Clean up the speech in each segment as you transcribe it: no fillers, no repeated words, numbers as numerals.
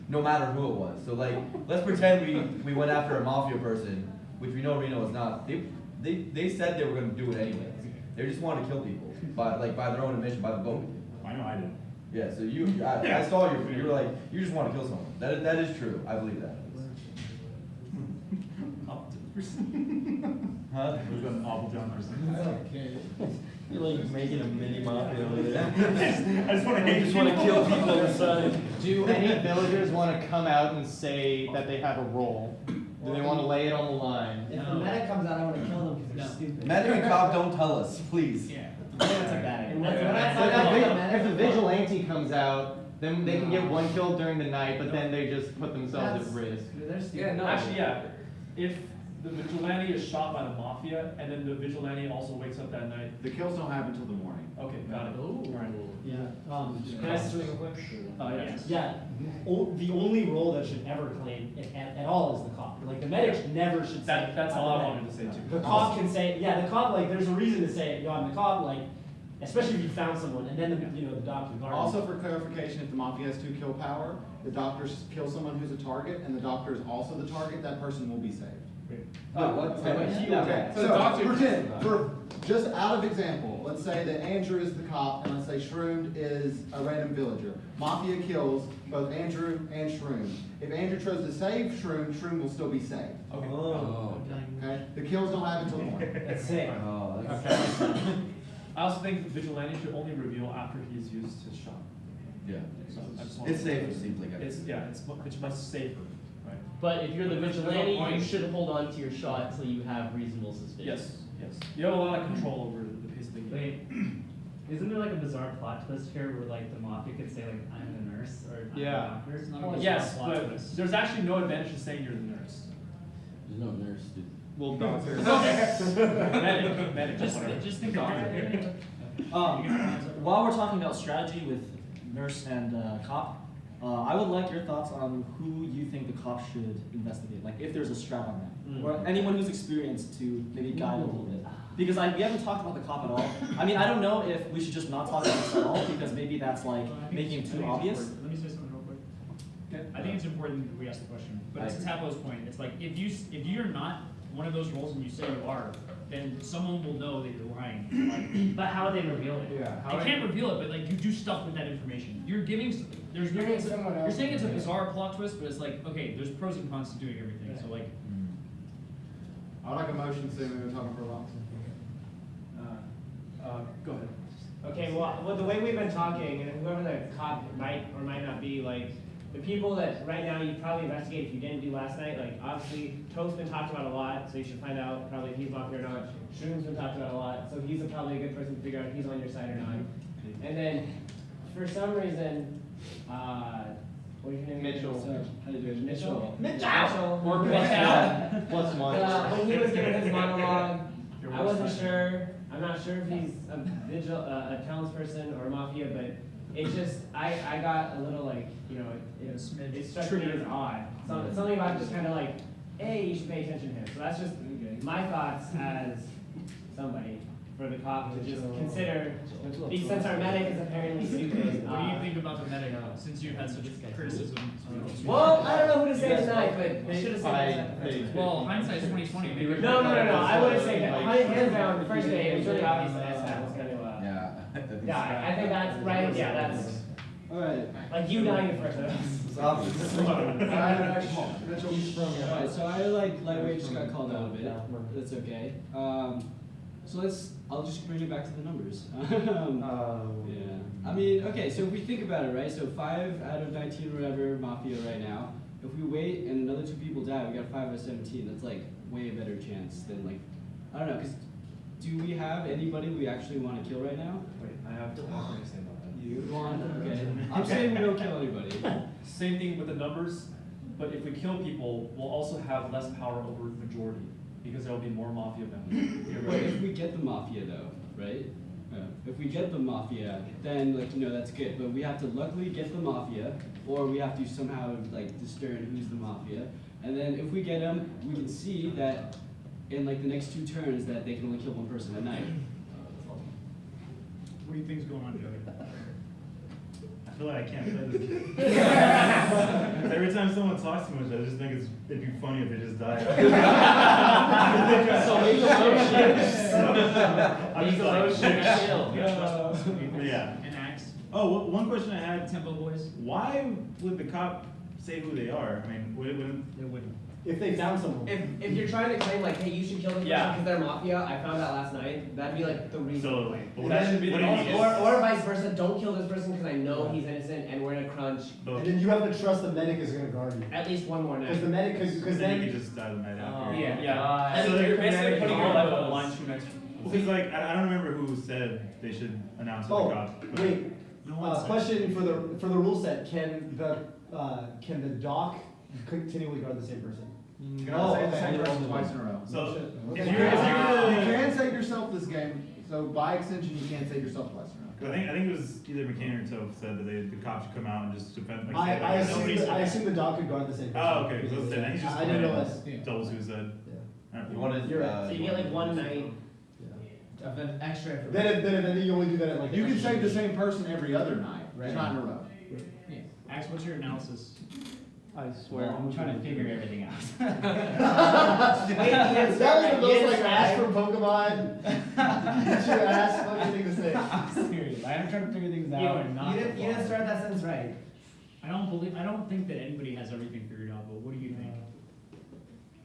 no matter who it was. So like, let's pretend we went after a mafia person, which we know Reno is not. They said they were going to do it anyways. They just wanted to kill people by their own admission, by the vote. I know I did. Yeah. So I saw you were like, you just want to kill someone. That is true. I believe that. Huh? Who's got an awful John person? You're like making a mini mafia over there. I just want to kill people inside. Do any villagers want to come out and say that they have a role? Do they want to lay it on the line? If the medic comes out, I want to kill them because they're stupid. Medic and cop, don't tell us, please. Yeah. That's a bad If the vigilante comes out, then they can get one kill during the night, but then they just put themselves at risk. They're stupid. Yeah, no. Actually, yeah. If the vigilante is shot by the mafia, and then the vigilante also wakes up that night. The kills don't happen until the morning. Okay, got it. Yeah. Can I ask this real quick? Yes. Yeah. The only role that should ever claim it at all is the cop. Like the medic never should say. That's all I wanted to say too. The cop can say, yeah, the cop, like, there's a reason to say, yo, I'm the cop, like, especially if you found someone, and then the doctor. Also, for clarification, if the mafia has 2 kill power, the doctors kill someone who's a target, and the doctor is also the target, that person will be saved. Okay, so pretend, for just out of example, let's say that Andrew is the cop, and let's say Shroom is a random villager. Mafia kills both Andrew and Shroom. If Andrew chose to save Shroom, Shroom will still be saved. Okay. Okay? The kills don't happen until the morning. That's safe. Oh, that's I also think the vigilante should only reveal after he's used his shot. yeah. So I just want It's safer, it seems like. it's much safer, right? But if you're the There's no vigilante, you point. should hold on to your shot until you have reasonable suspicion. Yes, yes. You have a lot of control over the pace of the game. Wait, isn't there like a bizarre plot twist here where like the mafia could say like I'm the nurse or I'm Yeah. the doctor? It's not a bizarre Yes, plot but twist. there's actually no advantage to saying you're the nurse. There's no nurse, dude. Well, doctor. Medic, whatever. Just think about it. While we're talking about strategy with nurse and cop, I would like your thoughts on who you think the cop should investigate. Like if there's a strat on that, or anyone who's experienced to maybe guide a little bit. Because we haven't talked about the cop at all. I mean, I don't know if we should just not talk about this at all because maybe that's like making it too obvious. Let me say something real quick. I think it's important that we ask the question. But to Tapo's point, it's like if you're not one of those roles and you say you are, then someone will know that you're lying. But how would they reveal it? Yeah, They can't reveal it, but like you do stuff with that information. You're giving. You're saying it's a bizarre plot twist, but it's like okay, there's pros and cons to doing everything. So like. I would like a motion soon, we've been talking for a while. Go ahead. Okay, well, the way we've been talking, and whoever the cop might or might not be, like, the people that right now you probably investigate if you didn't do last night, like, obviously, Toth's been talked about a lot, so you should find out probably if he's mafia or not. Shroom's been talked about a lot, so he's probably a good person to figure out if he's on your side or not. And then, for some reason, what is your name? Mitchell. How do you do it? Mitchell? Mitchell! Or Mitchell. plus one. When he was giving his monologue, I wasn't sure. I'm not sure if he's a townsperson or a mafia, but it just I got a little like it struck me as odd. Something about just kind of like, hey, you should pay attention to him. So that's just my thoughts as somebody for the cop to just consider. Since our medic is apparently stupid. What do you think about the medic since you've had such criticism? Well, I don't know who to say tonight, but they should have said that. Well, hindsight's 20/20. No. I wouldn't say that. Hands down, the first day, it was really obvious that S-Hat was going to. Yeah. I think that's right. Yeah, that's. Alright. Like you dying in front of us. It's obvious. Alright, so I lightweight just got called out a bit. That's okay. So I'll just bring it back to the numbers. Yeah. I mean, okay, so if we think about it, right? So 5 out of 19 or whatever, Mafia right now. If we wait and another 2 people die, we got 5 out of 17. That's like way a better chance than like, I don't know, because do we have anybody we actually want to kill right now? Wait, I have one thing to say about that. You want, okay. I'm saying we don't kill anybody. Same thing with the numbers, but if we kill people, we'll also have less power over the majority because there will be more mafia members. But if we get the Mafia though, right? If we get the Mafia, then that's good. But we have to luckily get the Mafia, or we have to somehow like discern who's the Mafia. And then if we get them, we can see that in like the next 2 turns that they can only kill 1 person at night. What do you think's going on, Joey? I feel like I can't play this game. Every time someone talks too much, I just think it'd be funny if they just died. So make the I'm Make just the like, motion kill. yeah. An axe. Oh, one question I had. Tempo boys. Why would the cop say who they are? I mean, wouldn't It wouldn't. If they found someone. If you're trying to claim like, hey, you should kill this person Yeah. because they're mafia, I found out last night, that'd be like the reason. so? why. That should be the Or vice versa, don't kill this person because I know he's innocent and we're in a crunch. And then you have to trust the medic is gonna guard you. At least one more night. Because the medic, because then you then. could just die the night after. Yeah. So And you're you're basically putting your life on the line too. too next. Because like I don't remember who said they should announce to the Oh, cop. but- wait, No one said. question for the rule set, can the doc continually guard the same person? You can only say the same okay. person twice in a row. So Shit. if You you're, if you're can save yourself this game, so by extension, you can't save yourself twice in a row. I think it was either McCain or Toph said that the cops should come out and just defend. Like, I say, like, assume the doc could guard the same person. Oh, okay. So then he's just I didn't realize. told suicide. Alright. You wanted, You're right. So you get like one night of an extra information. Then you only do that at like. You can save the same person every other night, just not in a row. Axe, what's your analysis? I swear. I'm trying to figure everything out. That was the most like ass from Pokemon. Get your ass fucking thing to say. I'm serious. I'm trying to figure things out and not. You didn't start that sentence right. I don't think that anybody has everything figured out, but what do you think?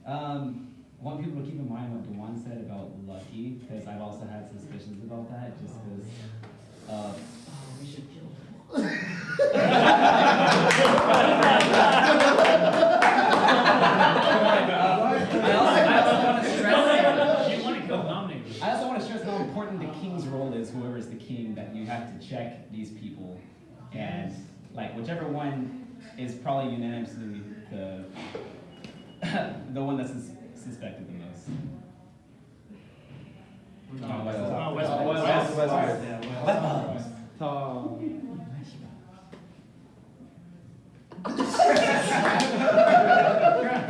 Want people to keep in mind what Dewan said about Lucky, because I've also had suspicions about that, just because. We should kill him. I also want to stress how important the king's role is, whoever is the king, that you have to check these people. And like whichever one is probably unanimously the one that's suspected the most.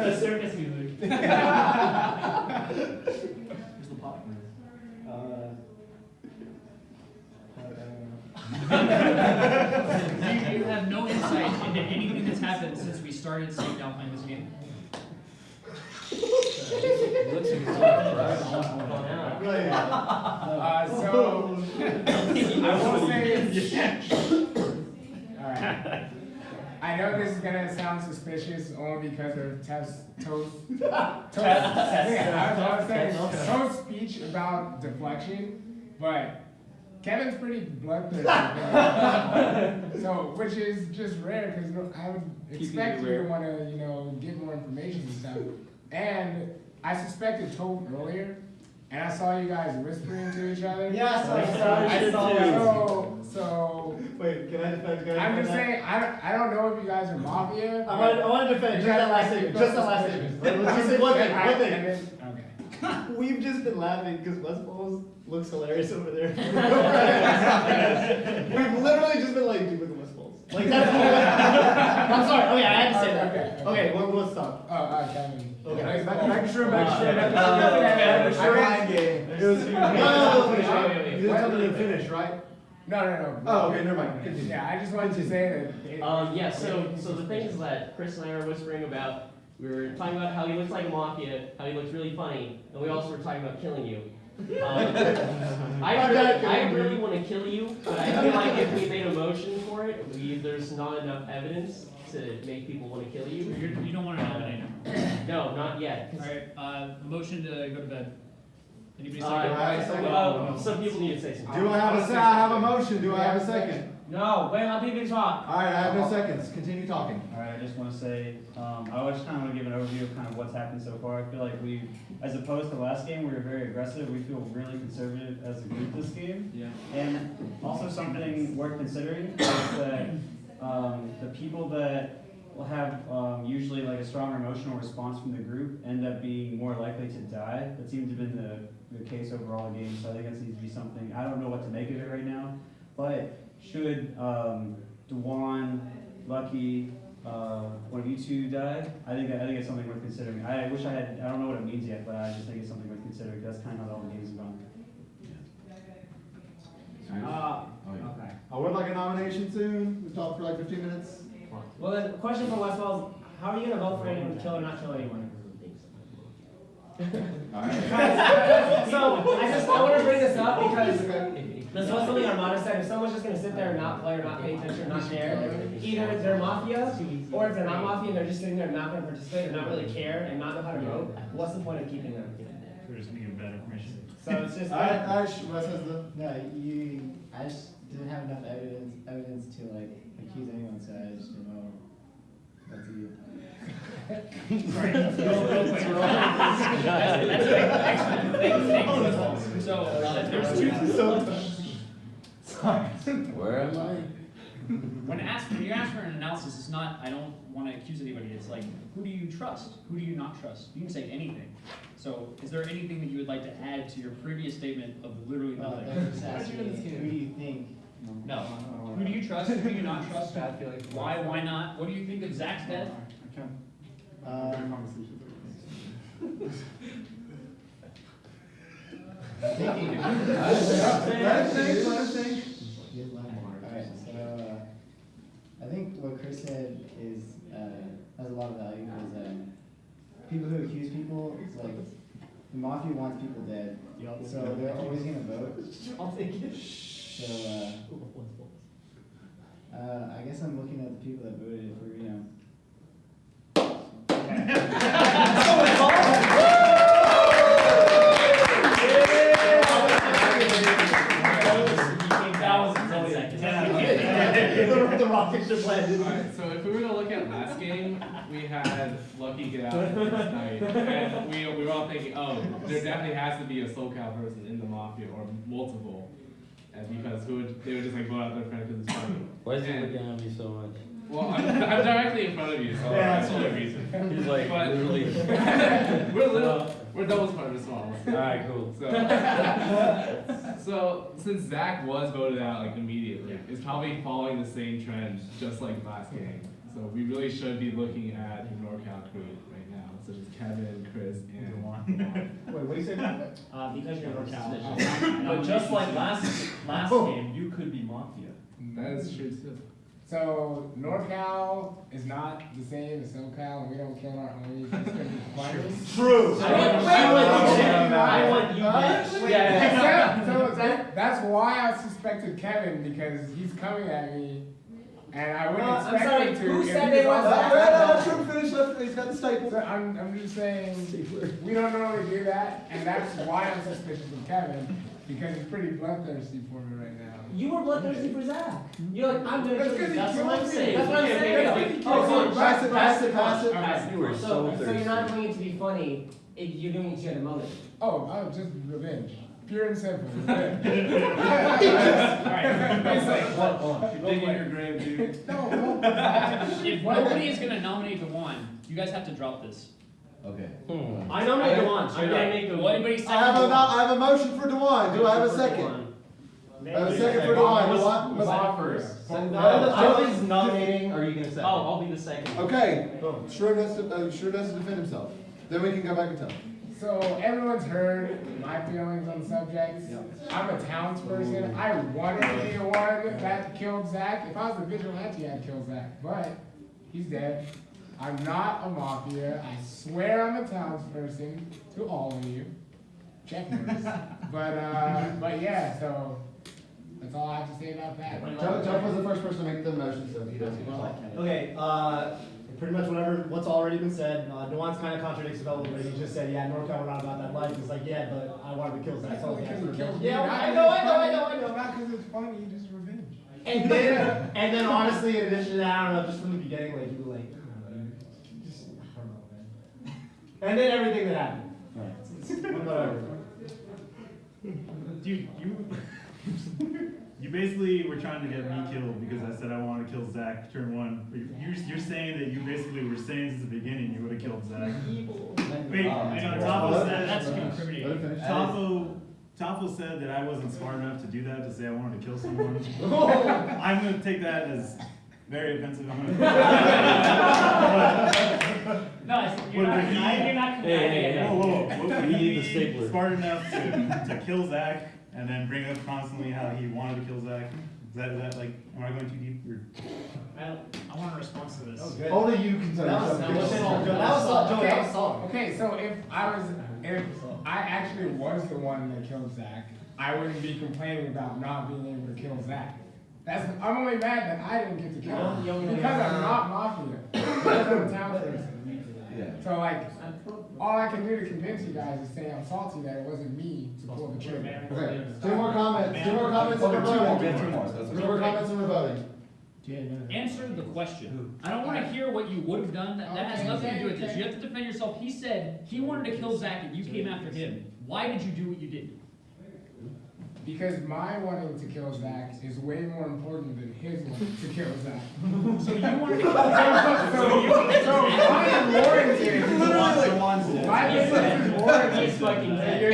The circus music. Where's the popcorn? You have no insight into anything that's happened since we started sitting down playing this game. So I will say alright. I know this is gonna sound suspicious only because of Toast's speech about deflection, but Kevin's pretty bloodthirsty. So, which is just rare because I would expect you to want to, get more information and stuff. And I suspected Toph earlier, and I saw you guys whispering to each other. Yes, I saw. So. Wait, can I defend? I'm just saying, I don't know if you guys are mafia. I want to defend. Just that last statement. Just that last statement. Let me say one thing. One thing. Okay. We've just been laughing because West Balls looks hilarious over there. We've literally just been like, dude, look at West Balls. Like that's. I'm sorry. Okay, I had to say that. Okay, we'll stop. Kevin. Okay. Make sure. It was. You didn't tell me to finish, right? No. Oh, okay, never mind. Continue. Yeah, I just wanted to say that. Yeah, so the things that Chris and I were whispering about, we were talking about how he looks like a mafia, how he looks really funny, and we also were talking about killing you. I really want to kill you, but I feel like if we made a motion for it, there's not enough evidence to make people want to kill you. You don't want to nominate him. No, not yet. Alright, motion to go to bed. Anybody Some people need to say something. Do I have a motion? Do I have a second? No, wait, let people talk. All right, I have no seconds. Continue talking. Alright, I just want to say, I just kind of want to give an overview of kind of what's happened so far. I feel like we, as opposed to last game, we were very aggressive. We feel really conservative as a group this game. Yeah. And also something worth considering is that the people that will have usually like a stronger emotional response from the group end up being more likely to die. That seems to have been the case overall in games, so I think that needs to be something. I don't know what to make of it right now, but should Dewan, Lucky, one of you two die, I think it's something worth considering. I wish I don't know what it means yet, but I just think it's something worth considering. That's kind of how all the games have gone. Okay. I would like a nomination soon. We talked for like 15 minutes. Well then, question for Westfall: How are you gonna vote for anyone to kill or not kill anyone? So I want to bring this up because this was something Armada said. If someone's just gonna sit there and not play or not pay attention or not care, either they're mafia or if they're not mafia and they're just sitting there and not gonna participate or not really care and not know how to vote, what's the point of keeping them? We're just gonna give bad information. So it's just. Wes has the. No, I just didn't have enough evidence to like accuse anyone, so I just didn't know. That's you. Sorry, real quick. Thanks. So, there's two. Where am I? When you ask for an analysis, it's not, I don't want to accuse anybody, it's like, who do you trust? Who do you not trust? You can say anything. So, is there anything that you would like to add to your previous statement of literally nothing? Who do you think? No. Who do you trust? Who do you not trust? Why? Why not? What do you think of Zach's death? Thinking. Let us think. Alright, so I think what Chris said is has a lot of value because people who accuse people, it's like the mafia wants people dead, so they're always gonna vote. I'll take it. So I guess I'm looking at the people that voted for The rocket ship landed. Alright, so if we were to look at last game, we had Lucky get out the first night, and we were all thinking, oh, there definitely has to be a SoCal person in the mafia, or multiple, and because they would just like vote out their friend because it's funny. Why is he looking at me so much? Well, I'm directly in front of you, so that's the only reason. He's like, But literally. we're double part of small. Alright, cool. So since Zach was voted out like immediately, it's probably following the same trend, just like last game. So we really should be looking at the NorCal crew right now, such as Kevin, Chris, and Juan. Wait, what do you say about that? Because you're NorCal. But just like last game, you could be mafia. That is true too. So NorCal is not the same as SoCal, and we don't kill our homies just because it's funny. True. I want you bitch. Yeah. So that's why I suspected Kevin, because he's coming at me, and I wouldn't I'm expect sorry, him to. who if said he they was were outside. Let him finish. He's got the staple. So I'm just saying, we don't normally do that, and that's why I'm suspicious of Kevin, because he's pretty bloodthirsty for me right now. You were bloodthirsty for Zach. You're like, I'm gonna kill you. That's That's what I'm because he saying. killed That's what I'm me. saying. Oh, so Pass it. Alright, You were so so you're not thirsty. doing it to be funny. You're doing it to get a motive. Oh, just revenge. Pure and simple. It's like, Keep digging your grave, dude. No. if nobody is gonna nominate Dewan, you guys have to drop this. Okay. I nominate Dewan. I'm gonna make a. Will anybody second? I have a motion for Dewan. Do I have a second? I have a second for Dewan. Dewan first. Joey's nominating, are you gonna second? Oh, I'll be the second. Okay. Sure has to defend himself. Then we can go back and tell. So everyone's heard my feelings on the subject. I'm a townsperson. I wanted to be the one that killed Zach. If I was the vigilante, I'd kill Zach. But he's dead. I'm not a mafia. I swear I'm a townsperson to all of you. Check marks. But yeah, so that's all I have to say about that. Jeff was the first person to make the motion, so he doesn't. Okay, pretty much what's already been said. Dewan's kind of contradicts development, but he just said, yeah, NorCal, we're not about that life. He's like, yeah, but I wanted to kill Zach. So Because he killed me. yeah, Not I 'cause know. it's Not because it's funny, just revenge. And then honestly, in addition to that, I don't know, just from the beginning, like, you were like, I don't know, man. And then everything that happened. Whatever. Dude, you basically were trying to get me killed because I said I wanted to kill Zach turn one. You're saying that you basically were saying since the beginning you would have killed Zach. Wait, Tafo said That's incriminating. Tafo said that I wasn't smart enough to do that, to say I wanted to kill someone. I'm gonna take that as very offensive. No, you're not Hey. Whoa. We need the stapler. Smart enough to kill Zach and then bring up constantly how he wanted to kill Zach. that like, am I going too deep? Or? I want a response to this. That was good. Only you can tell That was solid. Okay, so if I actually was the one that killed Zach, I wouldn't be complaining about not being able to kill Zach. I'm only mad that I didn't get to kill him because I'm not mafia. Because I'm a town person. Yeah. So like, all I can do to convince you guys is say I'm salty that it wasn't me to pull the trigger. Okay, two more comments and we're voting. Two more comments and we're voting. Answer the question. I don't want to hear what you would have done. That has nothing to do with this. You have to defend yourself. He said he wanted to kill Zach and you came after him. Why did you do what you did? Because my wanting to kill Zach is way more important than his wanting to kill Zach. So you wanted to kill Zach. So mine is warranted. My business is warranted. He's fucking dead. You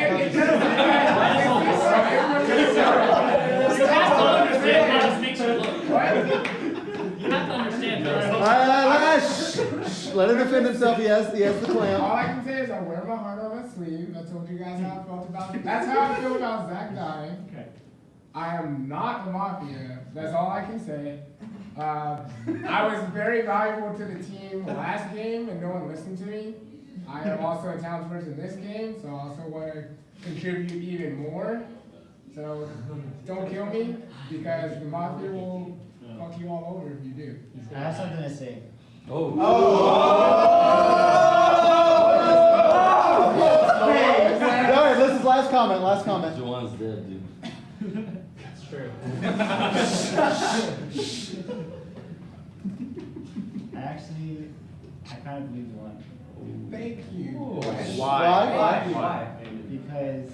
have to understand how this makes you look. You have to understand how Alright, let him defend himself. He has the clamp. All I can say is I wear my heart on my sleeve. I told you guys how I felt about it. That's how I feel about Zach dying. Okay. I am not the mafia. That's all I can say. I was very valuable to the team last game and no one listened to me. I am also a townsperson this game, so I also want to contribute even more. So don't kill me because the mafia will fuck you all over if you do. I have something to say. All right, this is last comment. Juwan's dead, dude. That's true. I kind of believe the one. Thank you. Why? Because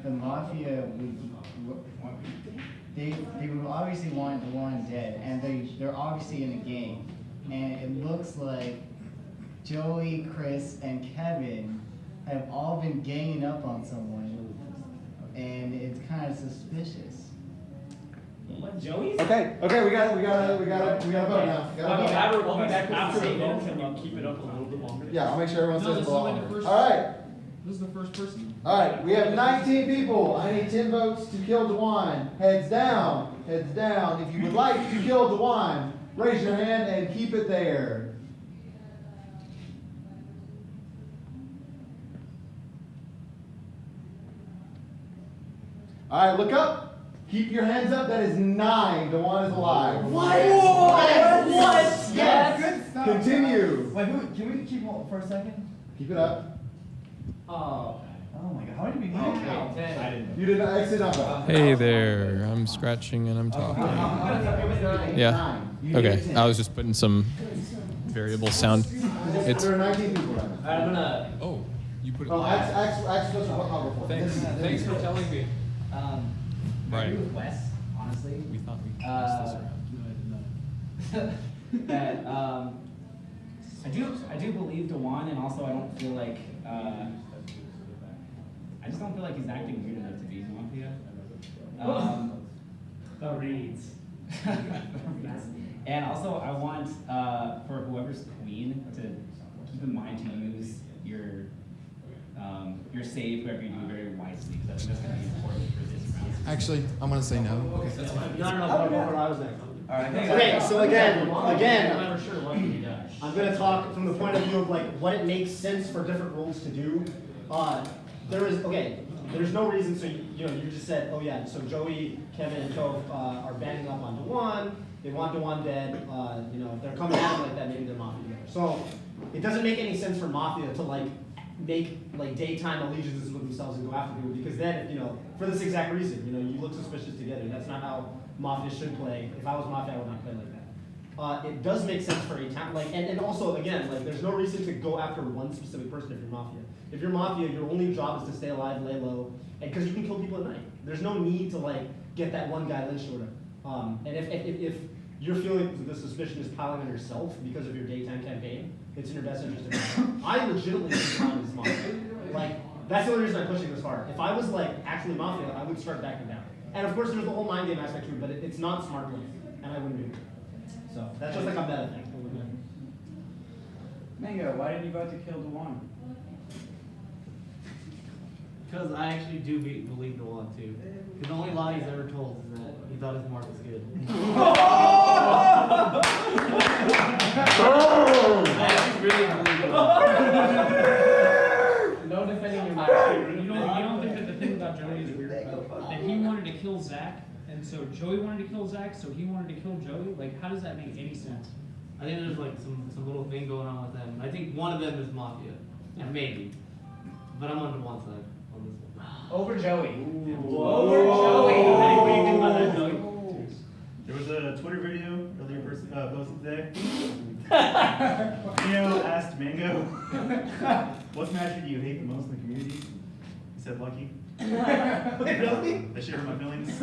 the mafia they would obviously want the one dead, and they're obviously in a game, and it looks like Joey, Chris, and Kevin have all been ganging up on someone, and it's kind of suspicious. What, Joey's? Okay, we got to vote now. I'll be back after the vote. Can you keep it up a little bit longer? Yeah, I'll make sure everyone No, says this it is only the all. first. All right. This is the first person. All right, we have 19 people. I need 10 votes to kill Dewan. Heads down, heads down. If you would like to kill Dewan, raise your hand and keep it there. All right, look up. Keep your hands up. That is 9. Dewan is alive. What? Yes. Yes. Good stuff. Continue. Wait, can we keep hold for a second? Keep it up. Oh my God! How did we do Okay, You did not exit up. Hey there, I'm scratching and I'm talking. Yeah. Okay, I was just putting some variable sound. It's. There are 19 people right now. Alright, I'm gonna. Oh, you put it. Oh, Axe supposed to go before. Thanks for telling me. I agree with Wes, honestly. We thought we passed this around. That I do believe Dewan, and also I don't feel like I just don't feel like he's acting weird enough to be mafia. The reads. And also I want for whoever's queen to keep in mind to use your save whoever you do very wisely, because I think that's going to be important for this round. Actually, I'm gonna say no. Okay, that's fine. No, I was there. Alright, okay, so again, I'm never sure what he does. I'm gonna talk from the point of view of like what it makes sense for different roles to do. There's no reason, so you just said, oh yeah, so Joey, Kevin, and Joe are banding up on Dewan, they want Dewan dead, if they're coming at him like that, maybe they're mafia together. So, it doesn't make any sense for mafia to make daytime allegiances with themselves and go after people, because then, for this exact reason, you look suspicious together. That's not how mafia should play. If I was mafia, I would not play like that. It does make sense for a town, and also, again, there's no reason to go after one specific person if you're mafia. If you're mafia, your only job is to stay alive, lay low, and because you can kill people at night. There's no need to get that one guy lynched or whatever. And if you're feeling the suspicion is piling on yourself because of your daytime campaign, it's in your best interest to I legitimately think I'm this mafia. That's the only reason I'm pushing this hard. If I was actually mafia, I would start backing down. And of course there's the whole mind game aspect to it, but it's not smart play, and I wouldn't do it. So that's just a meta thing. Mango, why did you vote to kill Dewan? Because I actually do believe Dewan too. Because the only lie he's ever told is that he thought his mark was good. I actually really believe Dewan. No defending your mark. You don't think that the thing about Joey is weird? That he wanted to kill Zach, and so Joey wanted to kill Zach, so he wanted to kill Joey? Like, how does that make any sense? I think there's like some little thing going on with them. I think one of them is Mafia. And maybe. But I'm on Dewan's side on this one. Over Joey. Over Joey. What do you think about that, Joey? There was a Twitter video earlier posted today. Asked Mango, what smasher do you hate the most in the community? He said Lucky. Wait, really? That shit hurt my feelings. This is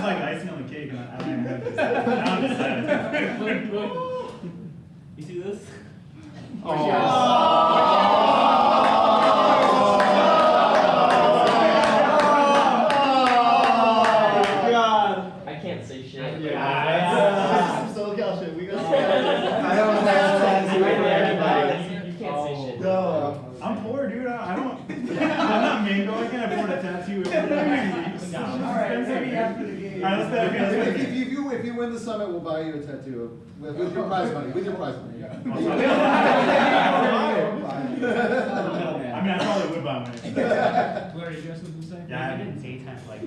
like icing on the cake, and I don't have this. Now I'm just sad. You see this? I can't say shit. This is some SoCal shit. We got I don't know. You can't say shit. No. I'm poor, dude. I don't. I'm not Mango. I can't afford a tattoo. Alright, maybe after the game. Alright, let's go. If you win the summit, we'll buy you a tattoo with your prize money. With your prize money. I mean, I probably would buy one. Blair, did you have something to say? Yeah, I didn't say time like.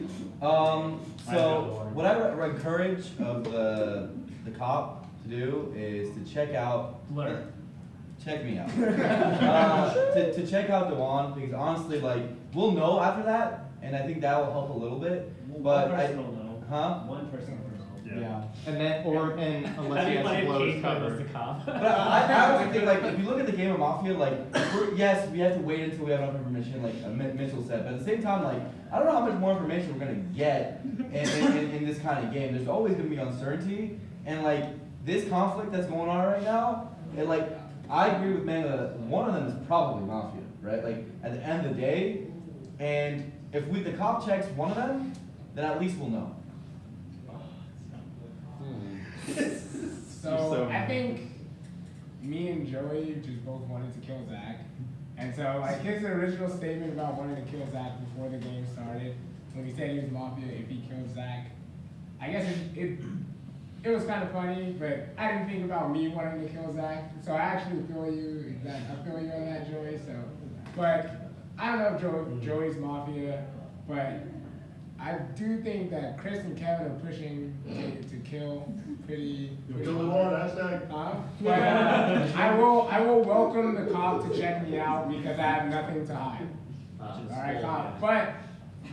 So what I would encourage of the cop to do is to check out. Blair. Check me out. To check out Dewan, because honestly, like, we'll know after that, and I think that will help a little bit. But One person will know. Huh? One person will know. Yeah. And then, unless he has blows covered. But I also think, like, if you look at the game of Mafia, like, yes, we have to wait until we have enough information, like Mitchell said. But at the same time, like, I don't know how much more information we're gonna get in this kind of game. There's always gonna be uncertainty, and like this conflict that's going on right now, it like. I agree with Mango that one of them is probably Mafia, right? Like, at the end of the day, and if the cop checks one of them, then at least we'll know. So I think me and Joey just both wanted to kill Zach. And so like his original statement about wanting to kill Zach before the game started, when he said he was Mafia if he killed Zach, I guess it was kind of funny, but I didn't think about me wanting to kill Zach. So I actually feel you. I feel you on that, Joey. So, but I don't know if Joey's Mafia, but I do think that Chris and Kevin are pushing to kill pretty. Kill the one, hashtag. But I will welcome the cop to check me out because I have nothing to hide. All right, cop. But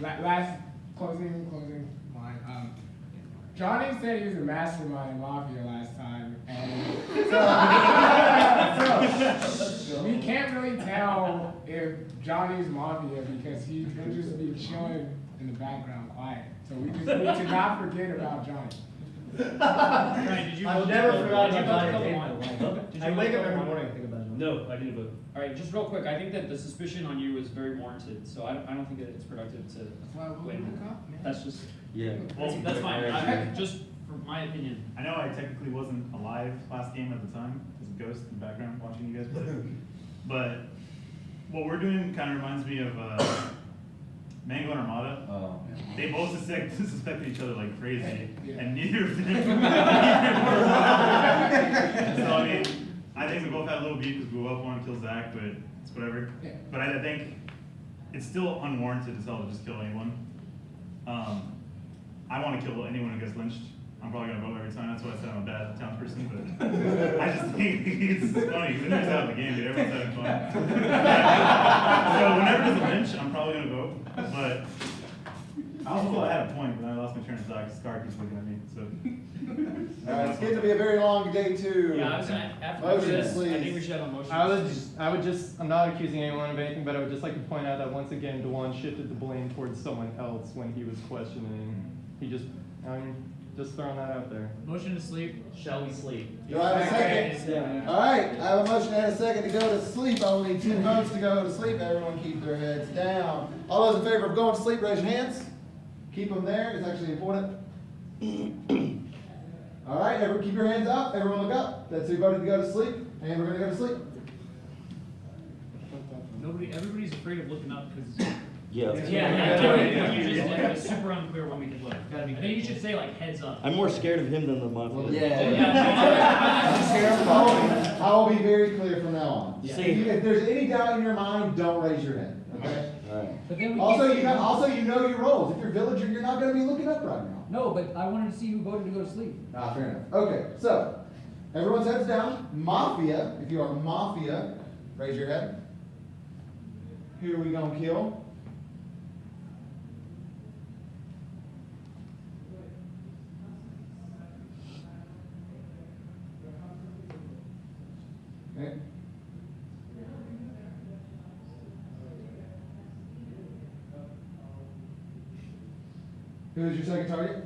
last closing line. Johnny said he was a mastermind in Mafia last time, and so we can't really tell if Johnny's Mafia because he'll just be chilling in the background quiet. So we just need to not forget about Johnny. Ryan, did you I've vote never for- forgotten did you about vote for Johnny. Dewan? Did you I vote wake for up every Dewan? morning and think about Johnny. No, I didn't vote. All right, just real quick, I think that the suspicion on you is very warranted, so I don't think that it's productive to wait. That's just, that's fine, just from my opinion. I know I technically wasn't alive last game at the time, as a ghost in the background watching you guys play. But what we're doing kind of reminds me of Mango and Armada. Oh, they both suspected each other like crazy, and neither of them. So I mean, I think we both had a little beef because we both want to kill Zach, but it's whatever. Yeah. But I think it's still unwarranted to tell to just kill anyone. I want to kill anyone who gets lynched. I'm probably gonna vote every time. That's why I said I'm a bad townsperson, but I just think it's funny. Winners out of the game, dude. Everyone's having fun. So whenever there's a lynch, I'm probably gonna vote. But I also thought I had a point, but I lost my train of thought because Scar keeps looking at me. So. Alright, it's getting to be a very long day too. Yeah, I was gonna, after Motions, this, I please. think we should have a motion. I'm not accusing anyone of anything, but I would just like to point out that once again, Dewan shifted the blame towards someone else when he was questioning. Just throwing that out there. Motion to sleep. Shall we sleep? Do I have a second? Alright, I have a motion and a second to go to sleep. Only 2 votes to go to sleep. Everyone keep their heads down. All those in favor of going to sleep, raise your hands. Keep them there. It's actually important. Alright, everyone keep your hands up. Everyone look up. That's who voted to go to sleep. And we're going to go to sleep. everybody's afraid of looking up because. Yeah. What you just did was super unclear when we can look. I think you should say like heads up. I'm more scared of him than the mafia. I will be very clear from now on. Yeah. If there's any doubt in your mind, don't raise your hand. Okay. Alright. But then we Also, can't you know your roles. If you're villager, you're not going to be looking up right now. No, but I wanted to see who voted to go to sleep. Ah, fair enough. Okay, so everyone's heads down. Mafia. If you are mafia, raise your head. Who are we gonna kill? Okay. Who is your second target?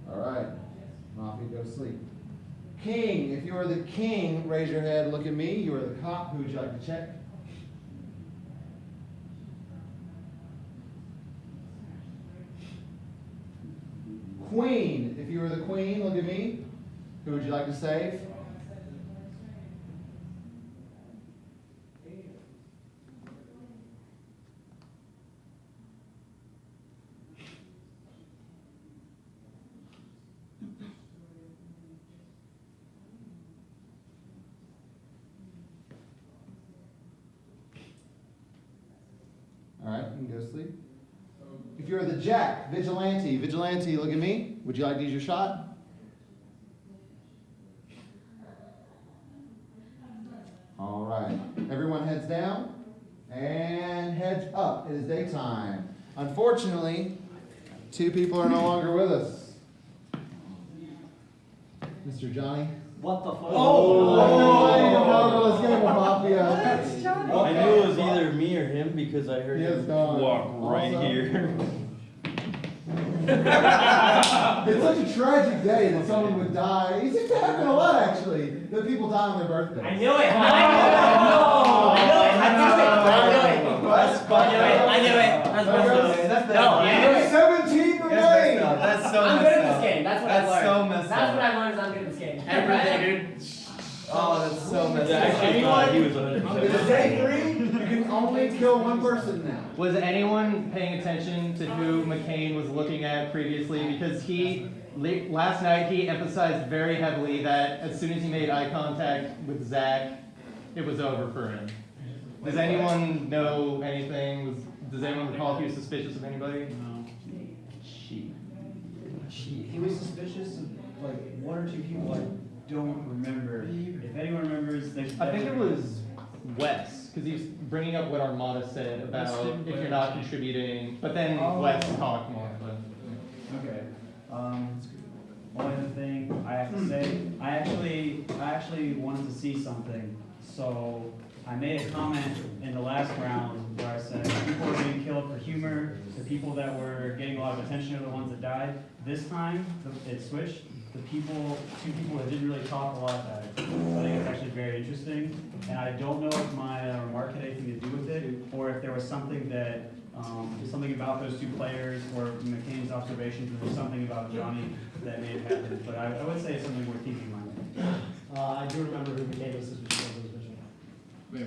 All right, Mafia, go to sleep. King, if you are the king, raise your head, look at me. You are the cop. Who would you like to check? Queen, if you are the queen, look at me. Who would you like to save? All right, you can go sleep. If you're the jack, vigilante, look at me. Would you like to use your shot? All right, everyone heads down and heads up. It is daytime. Unfortunately, 2 people are no longer with us. Mr. Johnny. What the fuck? Let's game of Mafia. I knew it was either me or him because I heard him walk right Also- here. It's such a tragic day that someone would die. It seems to happen a lot, actually, that people die on their birthday. I knew it! I knew it! No, I knew it! 17 remain! That's so I'm good messed at this up. game. That's what I That's learned. so messed That's up. what I learned is I'm good at this game. Everything, dude. Oh, that's so messed Yeah, up. actually, he was 100%. Day 3, you can only kill 1 person now. Was anyone paying attention to who McCain was looking at previously? Because last night he emphasized very heavily that as soon as he made eye contact with Zach, it was over for him. Does anyone know anything? Does anyone recall if he was suspicious of anybody? No. He was suspicious of like 1 or 2 people I don't remember. If anyone remembers, they should. I think it was Wes, because he was bringing up what Armada said about if you're not contributing, but then Wes talked more. But. Okay. One other thing I have to say, I actually wanted to see something, so I made a comment in the last round where I said people were being killed for humor. The people that were getting a lot of attention are the ones that died. This time it switched. The 2 people that didn't really talk a lot died. So I think it's actually very interesting, and I don't know if my remark had anything to do with it, or if there was something that something about those 2 players, or McCain's observations, or there was something about Johnny that may have happened. But I would say it's something worth keeping in mind. I do remember who McCain was suspicious of.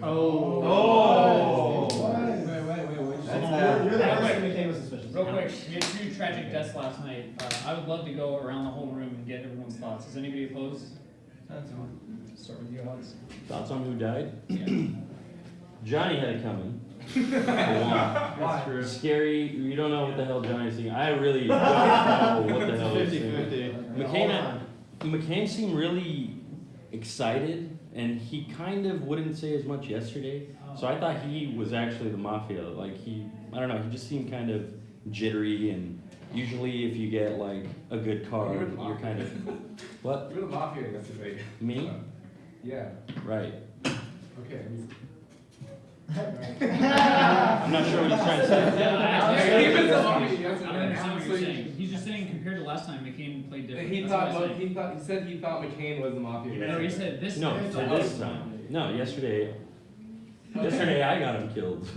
Oh. Wait. You're the person McCain was suspicious. Real quick, we had 2 tragic deaths last night. I would love to go around the whole room and get everyone's thoughts. Is anybody opposed? Start with you, Alex. Thoughts on who died? Yeah. Johnny had it coming. That's true. Scary. You don't know what the hell Johnny's thinking. I really don't know what the hell he's thinking. McCain seemed really excited, and he kind of wouldn't say as much yesterday. So I thought he was actually the mafia. Like I don't know, he just seemed kind of jittery, and usually if you get like a good card, you're kind of, what? You're the mafia yesterday. Me? Yeah. Right. Okay. I'm not sure what he's trying to say. Yeah, I don't understand what he's saying. He's just saying compared to last time, McCain played different. He That's thought, what he's saying. he said he thought McCain was the mafia. No, he said this. No, time. for this time. No, yesterday. Yesterday I got him killed.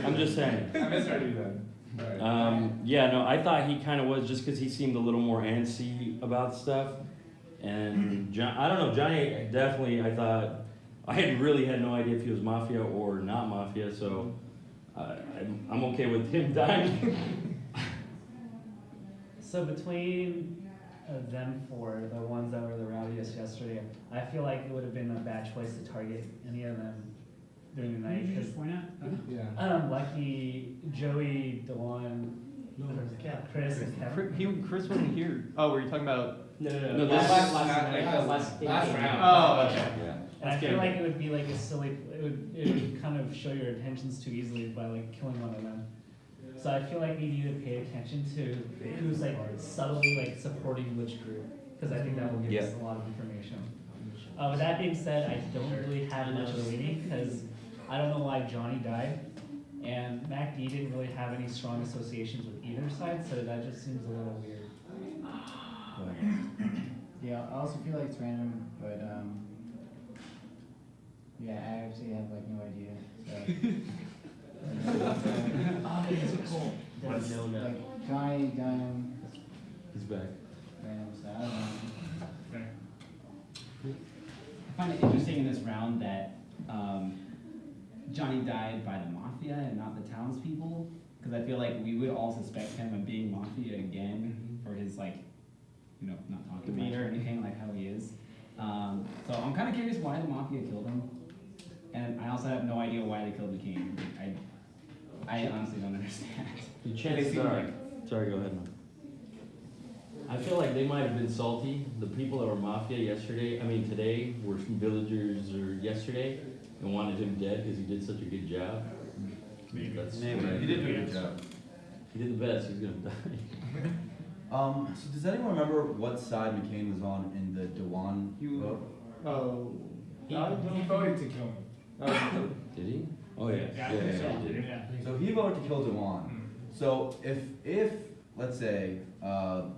I'm just saying. I misheard you then. Yeah, no, I thought he kind of was just because he seemed a little more antsy about stuff. And I don't know, Johnny definitely, I thought, I really had no idea if he was mafia or not mafia, so I'm okay with him dying. So between them four, the ones that were the rowdiest yesterday, I feel like it would have been a bad choice to target any of them during the night. Did you just point out? Yeah. Lucky, Joey, Dewan, Chris, and Kevin. Chris wasn't here. Oh, were you talking about? No, Last round. Oh, okay. Yeah. And I feel like it would be like a silly, it would kind of show your intentions too easily by like killing one of them. So I feel like we need to pay attention to who's like subtly like supporting which group, because I think that will give us a lot of information. With that being said, I don't really have much of a reading because I don't know why Johnny died, and MacD didn't really have any strong associations with either side, so that just seems a little weird. Yeah, I also feel like it's random, but yeah, I actually have like no idea. Oh, it's cool. Like Johnny, Dunham, He's back. random, so I don't know. I find it interesting in this round that Johnny died by the mafia and not the townspeople, because I feel like we would all suspect him of being mafia again for his like, you know, not talking much or anything, like how he is. So I'm kind of curious why the mafia killed him, and I also have no idea why they killed McCain. I honestly don't understand. The chances are. Sorry, go ahead. I feel like they might have been salty. The people that were mafia today were villagers or yesterday and wanted him dead because he did such a good job. Maybe. He did do a good job. He did the best. He's gonna die. So does anyone remember what side McCain was on in the Dewan vote? Oh, he voted to kill him. Did he? Oh yeah. Yeah. So he voted to kill Dewan. So if let's say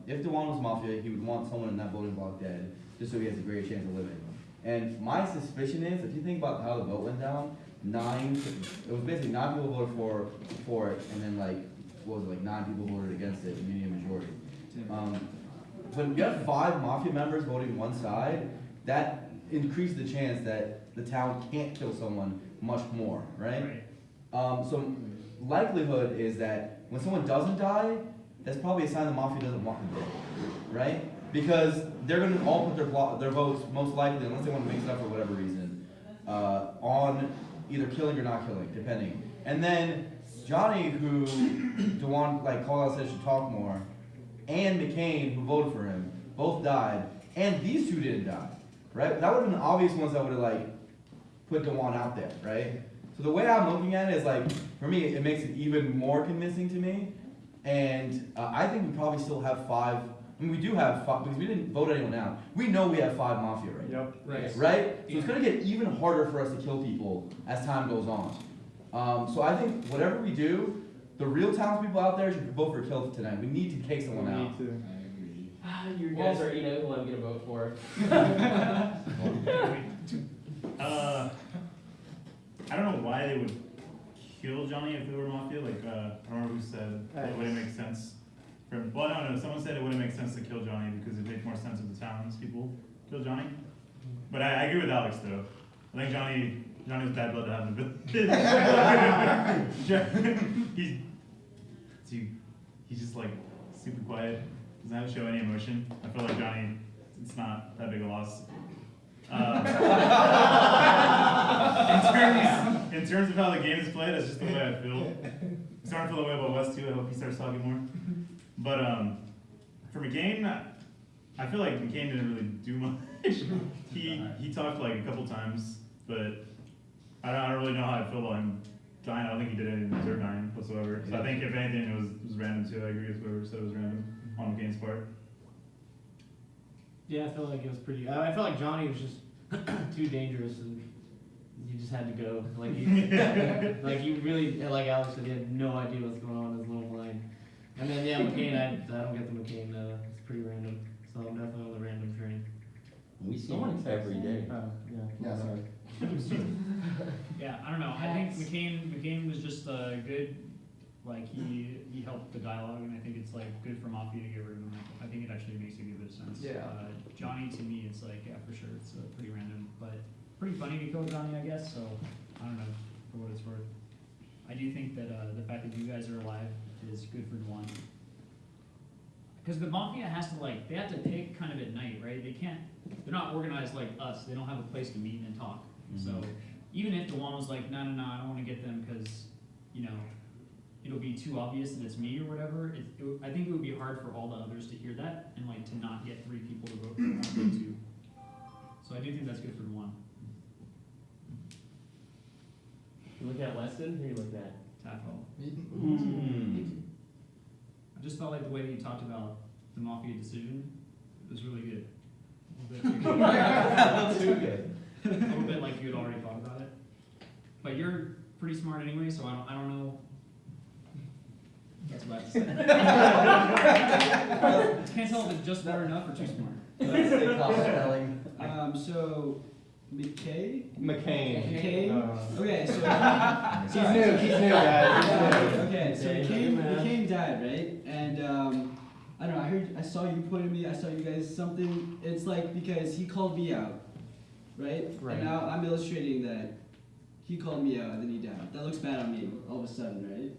if Dewan was mafia, he would want someone in that voting block dead, just so he has a greater chance of living. And my suspicion is, if you think about how the vote went down, it was basically 9 people voted for it, and then like 9 people voted against it, median majority. When you have 5 mafia members voting one side, that increases the chance that the town can't kill someone much more, right? So likelihood is that when someone doesn't die, that's probably a sign the mafia doesn't want them dead, right? Because they're going to all put their votes, most likely, unless they want to mix it up for whatever reason, on either killing or not killing, depending. And then Johnny, who Dewan called out, said should talk more, and McCain, who voted for him, both died, and these two didn't die, right? That would have been the obvious ones that would have put Dewan out there, right? So the way I'm looking at it is for me, it makes it even more convincing to me, and I think we probably still have 5. I mean, we do have 5 because we didn't vote anyone out. We know we have 5 mafia right now. Yep. Right. Right? So it's going to get even harder for us to kill people as time goes on. So I think whatever we do, the real townspeople out there should vote for kill tonight. We need to take someone out. You guys are who I'm gonna vote for. I don't know why they would kill Johnny if they were mafia. I don't remember who said it wouldn't make sense. Well, no, someone said it wouldn't make sense to kill Johnny because it makes more sense if the townspeople kill Johnny. But I agree with Alex though. I think Johnny's bad blood to have in the he's just super quiet. Doesn't show any emotion. I feel like Johnny, it's not that big a loss. In terms of how the game is played, that's just the way I feel. I'm starting to feel the way about West too. I hope he starts talking more. But for McCain, I feel like McCain didn't really do much. He talked a couple times, but I don't really know how I feel about him dying. I don't think he did anything to deserve dying whatsoever. So I think if anything, it was random too. I agree with whoever said it was random on McCain's part. Yeah, I feel like it was pretty. I felt like Johnny was just too dangerous, and you just had to go. Like you really, like Alex said, you had no idea what's going on in his little mind. And then yeah, McCain, I don't get the McCain. It's pretty random. So I'm definitely on the random train. We see him every day. Yeah, sorry. Yeah, I don't know. I think McCain was just good. Like he helped the dialogue, and I think it's like good for Mafia to get rid of him. I think it actually makes a good bit of sense. Yeah. Johnny to me, it's like yeah, for sure, it's pretty random, but pretty funny to kill Johnny, I guess. So I don't know for what it's worth. I do think that the fact that you guys are alive is good for Dwan. Because the Mafia has to they have to pick kind of at night, right? They're not organized like us. They don't have a place to meet and talk. Mm-hmm. So even if Dwan was like, no, I don't want to get them because, it'll be too obvious that it's me or whatever. I think it would be hard for all the others to hear that and to not get 3 people to vote for Dwan too. So I do think that's good for Dwan. You look at Weston, or you look at Tafel. I just felt like the way that you talked about the Mafia decision was really good. Too good. A little bit like you had already thought about it. But you're pretty smart anyway, so I don't know. That's what I have to say. Can't tell if it's just smart enough or too smart. So McCain. McCain. Okay, so He's new, guys. Okay, so McCain died, right? And I don't know. I saw you pointing me. I saw you guys something. It's like because he called me out, right? Right. And now I'm illustrating that he called me out and then he died. That looks bad on me all of a sudden, right?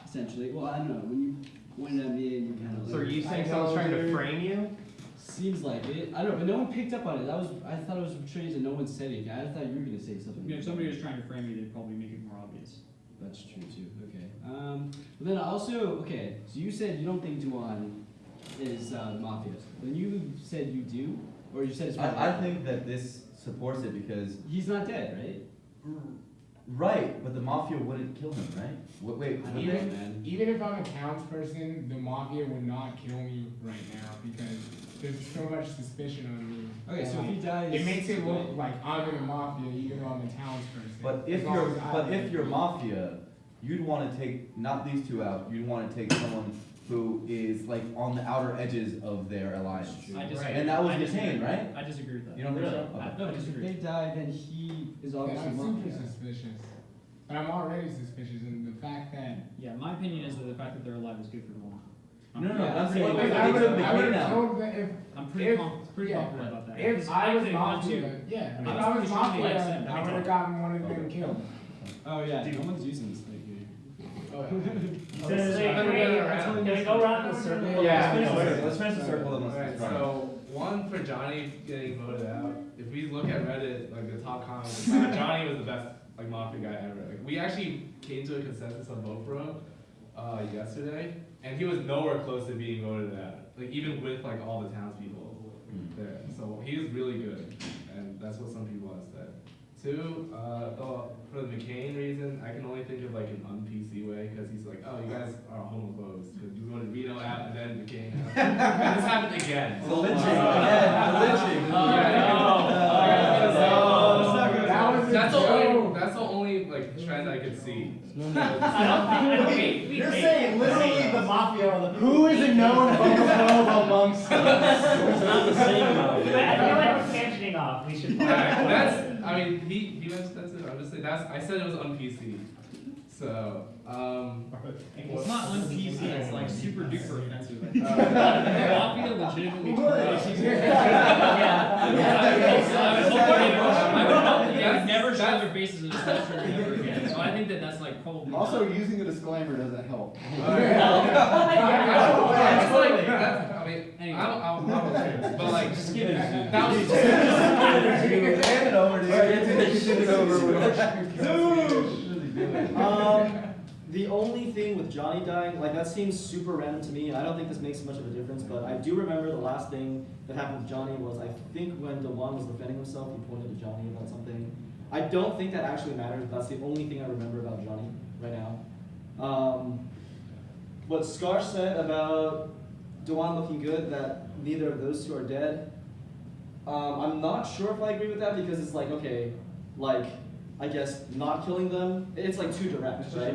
Essentially. Well, I don't know. When you pointed at me and you kind of. So are you saying someone's trying to frame you? Seems like it. I don't know, but no one picked up on it. I thought it was strange that no one said it. I thought you were gonna say something. If somebody was trying to frame you, they'd probably make it more obvious. That's true too. Okay. But then also, okay. So you said you don't think Dwan is mafia. Then you said you do, or you said it's. I think that this supports it because he's not dead, right? Right, but the Mafia wouldn't kill him, right? Wait, even if I'm a townsperson, the Mafia would not kill me right now because there's so much suspicion on me. Okay, so if he dies, it makes it look like I'm in the Mafia even though I'm a townsperson. But if you're Mafia, you'd want to take not these two out. You'd want to take someone who is on the outer edges of their alliance. And that was McCain, right? I disagree with that. You don't think so? Okay. No, I disagree. If they die, then he is obviously I'm mafia. super suspicious. But I'm already suspicious, and the fact that My opinion is that the fact that they're alive is good for Dwan. No, I'm saying pretty confident about that. If I was Mafia, Mafia, if I was Mafia, I would have gotten one of them killed. Oh yeah, no one's using this thing. Can we go around the circle? Let's finish the circle. Alright, so one for Johnny getting voted out. If we look at Reddit, the top comments, Johnny was the best Mafia guy ever. We actually came to a consensus on vote for him yesterday, and he was nowhere close to being voted out. Even with all the townspeople there. So he was really good, and that's what some people have said. Two, for the McCain reason, I can only think of an un-PC way, because he's like, oh, you guys are homophobes, because you voted Reno out and then McCain out. And this happened again. The lynching. That's the only trend I could see. You're saying literally the Mafia are the Who is a known homophobe amongst us? It's not the same Mafia. I feel like we're canceling off. We should. He mentioned that's it. I'm just saying I said it was un-PC. So, it's not un-PC, it's super duper offensive. Mafia legitimately I would never show their faces in a sweatshirt ever again. So I think that's probably. Also, using a disclaimer doesn't help. But just give it. That was Hand it over, dude. The only thing with Johnny dying, that seems super random to me. I don't think this makes much of a difference, but I do remember the last thing that happened with Johnny was, I think when Dwan was defending himself, he pointed to Johnny about something. I don't think that actually matters, but that's the only thing I remember about Johnny right now. What Scar said about Dwan looking good, that neither of those two are dead, I'm not sure if I agree with that, because it's okay, like, I guess, not killing them, it's like too direct, right?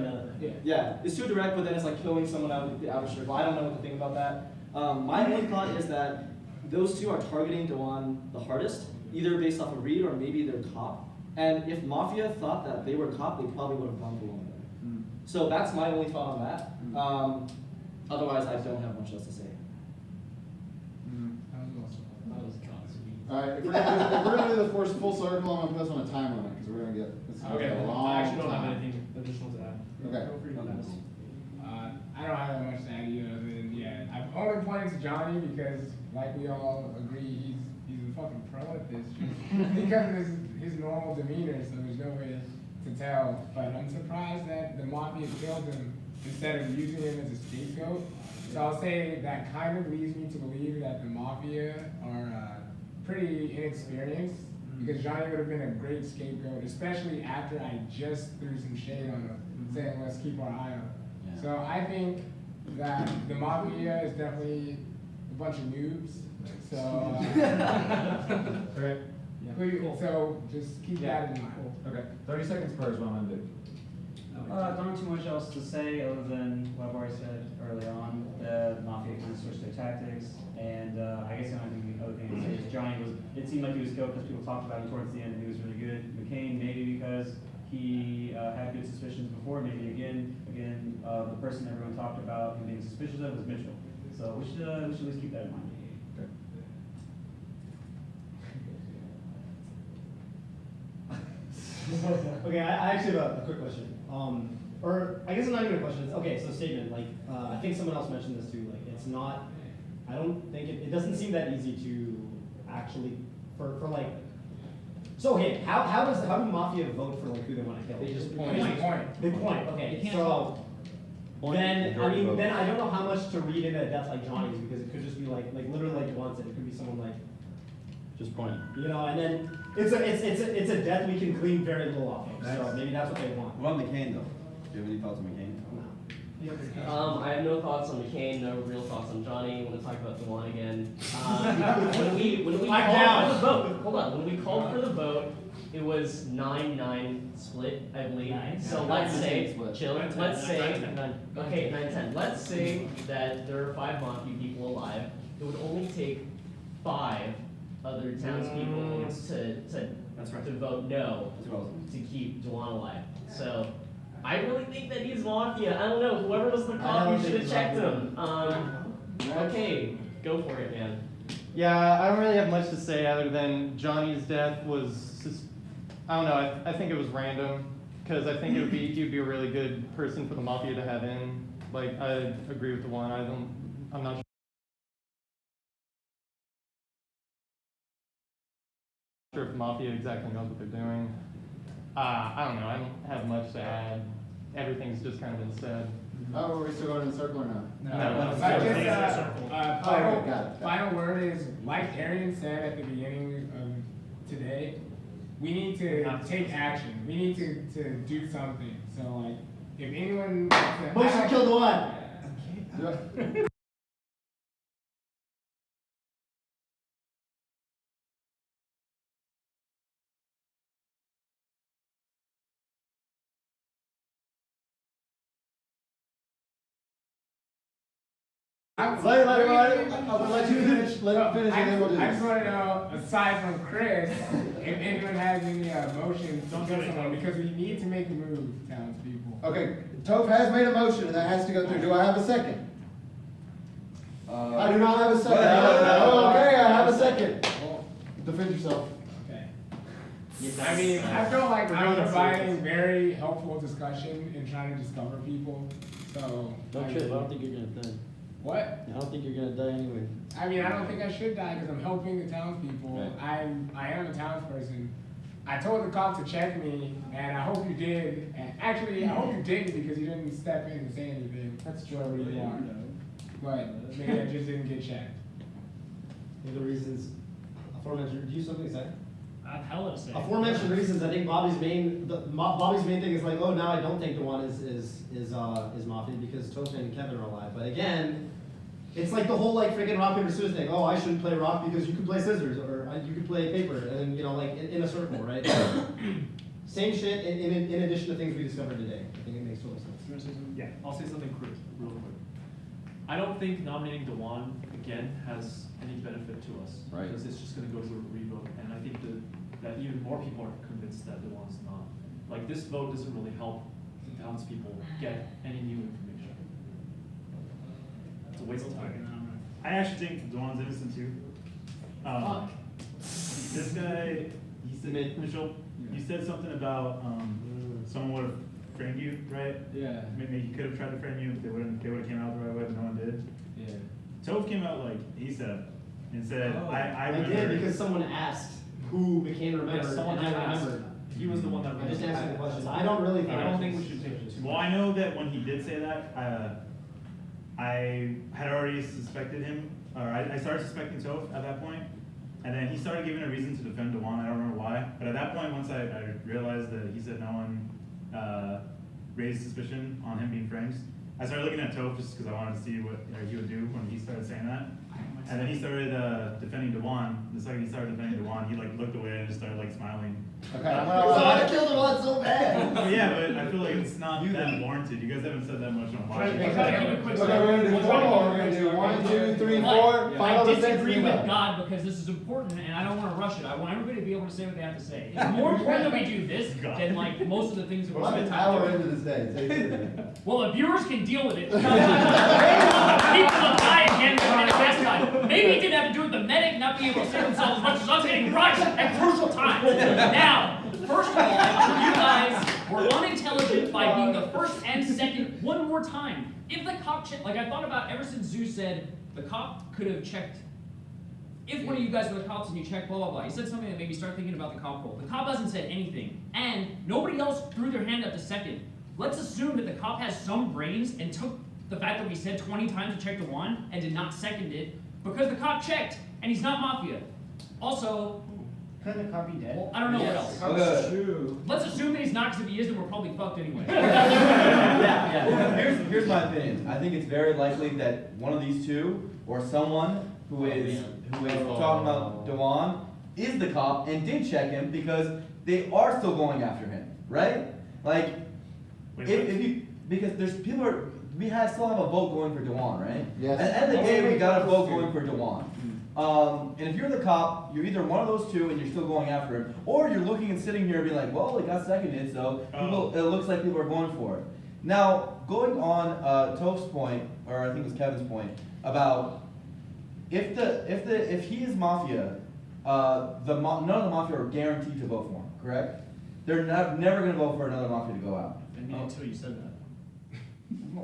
Yeah, it's too direct, but then it's like killing someone out of the outer circle. I don't know what to think about that. My only thought is that those two are targeting Dewan the hardest, either based off of read or maybe they're cop. And if Mafia thought that they were cop, they probably would have gone for one better. So that's my only thought on that. Otherwise, I don't have much else to say. Alright, if we're gonna do the full circle, I'm gonna put us on a time limit, because we're gonna get, it's gonna Okay, take a long I actually don't have time. anything additional to add. Okay. I don't have that much to add either, other than, yeah, I've only pointed to Johnny because, like we all agree, he's a fucking pro at this, just because of his normal demeanor, so there's no way to tell. But I'm surprised that the Mafia killed him instead of using him as a scapegoat. So I'll say that kind of leads me to believe that the Mafia are pretty inexperienced, because Johnny would have been a great scapegoat, especially after I just threw some shade on him, saying let's keep our eye on him. Yeah. So I think that the Mafia is definitely a bunch of noobs. So, so just keep that in mind. Okay, 30 seconds per is what I'm gonna do. Not too much else to say other than what I've already said early on. The Mafia kind of switched their tactics, and I guess the only other thing to say is Johnny was, it seemed like he was killed because people talked about him towards the end and he was really good. McCain, maybe because he had good suspicions before, maybe again, the person everyone talked about him being suspicious of was Mitchell. So we should at least keep that in mind. Okay, I actually have a quick question. Or I guess it's not even a question. It's, okay, so statement. Like I think someone else mentioned this too. Like it's not. I don't think it doesn't seem that easy to actually for like. So okay, how do Mafia vote for like who they want to kill? They just point. They point. Okay, They can't so. Point Then and I mean, vote. then I don't know how much to read into a death like Johnny's, because it could just be like literally like once, and it could be someone like. Just point. You know, and then it's a death we can clean very little off of. So Nice. maybe that's what they want. What about McCain though? Do you have any thoughts on McCain? I have no thoughts on McCain, no real thoughts on Johnny. I want to talk about Dewan again. When we I'm called down. for the vote, hold on. When we called for the vote, it was 9-9 split, I believe. So let's say, chill. Let's say, okay, 9-10. Let's say that there are 5 Mafia people alive. It would only take 5 other townspeople to vote no to keep Dewan alive. So I really think that he's Mafia. I don't know. Whoever was the cop, you should have checked him. Okay, go for it, man. Yeah, I don't really have much to say other than Johnny's death was just, I don't know, I think it was random, because I think he'd be a really good person for the Mafia to have in. Like, I agree with the one, I'm not sure if the Mafia exactly knows what they're doing. I don't know, I don't have much to add. Everything's just kind of been said. Oh, are we still going in circle or no? No. Final word is, like Arian said at the beginning of today, we need to take action. We need to do something. So like, if anyone Motion kill the one. Let you finish, let him finish, and then we'll do I this. just want to know, aside from Chris, if anyone has any motions to kill someone, because we need to make a move, townspeople. Okay, Toph has made a motion, and that has to go through. Do I have a second? I do not have a second. No. Okay, I have a second. Defend yourself. Okay. I mean, I feel like we're providing very helpful discussion in trying to discover people, so. Don't trip, I don't think you're gonna die. What? I don't think you're gonna die anyway. I mean, I don't think I should die because I'm helping the townspeople. I am a townsperson. I told the cop to check me, and I hope you did. And actually, I hope you didn't because you didn't step in and say anything. That's true. Whoever you are. But maybe I just didn't get checked. The reasons aforementioned. Do you have something to say? Hell of a say. Aforementioned reasons. I think Bobby's main thing is like, oh, now I don't think the one is Mafia because Toph and Kevin are alive. But again, It's like the whole like freaking rock paper scissors thing. Oh, I shouldn't play rock because you can play scissors, or you can play paper, and then you know like in a circle, right? Same shit in addition to things we discovered today. I think it makes total sense. Yeah, I'll say something quick, real quick. I don't think nominating Dewan again has any benefit to us. Right. Because it's just gonna go to a revote, and I think that even more people are convinced that Dewan's not. Like, this vote doesn't really help the townspeople get any new information. It's a waste of time. I actually think Dewan's innocent too. This guy, he said, Mitchell, you said something about someone would have framed you, right? Yeah. Maybe he could have tried to frame you, they would have came out the right way, but no one did. Yeah. Toph came out like ASAP and said, I did remember. because someone asked who McCain remembered, Yes, someone and I asked. remembered. He was the one that I just really answered the asked. question. I don't think we should take it too Well, I know that when he did say that, I had already suspected him, or I started suspecting Toph at that point, and then he started giving a reason to defend Dewan. I don't remember why, but at that point, once I realized that he said no one raised suspicion on him being framed, I started looking at Toph just because I wanted to see what he would do when he started saying that. And then he started defending Dewan. The second he started defending Dewan, he like looked away and just started like smiling. Okay, I want to kill Dewan so bad. Yeah, but I feel like it's not that warranted. You guys haven't said that much on watch. Okay, we're gonna do 4 more. We're gonna do 1, 2, 3, 4. Final I defense. disagree with God because this is important and I don't want to rush it. I want everybody to be able to say what they have to say. It's more important that we do this than like most of the things that we're I'm an spending hour time into doing. this day. Well, the viewers can deal with it. People will die again in the last time. Maybe it didn't have to do with the medic not being able to save themselves as much as us getting rushed at crucial times. Now, first of all, you guys were unintelligent by being the first and second one more time. If the cop checked, like I thought about ever since Zeus said the cop could have checked. If one of you guys were the cops and you checked blah blah blah, he said something that made me start thinking about the cop role. The cop hasn't said anything, and nobody else threw their hand up to second. Let's assume that the cop has some brains and took the fact that we said 20 times to check the one and did not second it because the cop checked and he's not mafia. Also, Couldn't the cop be dead? well, I don't know what else. Okay. True. Let's assume that he's not, because if he is, then we're probably fucked anyway. Yeah. Here's my opinion. I think it's very likely that one of these two, or someone who is talking about Dewan, is the cop and did check him because they are still going after him, right? Like, if you because there's people are we still have a vote going for Dewan, right? Yes. At the end of the day, we got a vote going for Dewan. And if you're the cop, you're either one of those two and you're still going after him, or you're looking and sitting here and being like, well, it got seconded, so it looks like people are going for it. Now, going on Toph's point, or I think it was Kevin's point, about if he is mafia, none of the mafia are guaranteed to vote for him, correct? They're never going to vote for another mafia to go out. I mean, until you said that.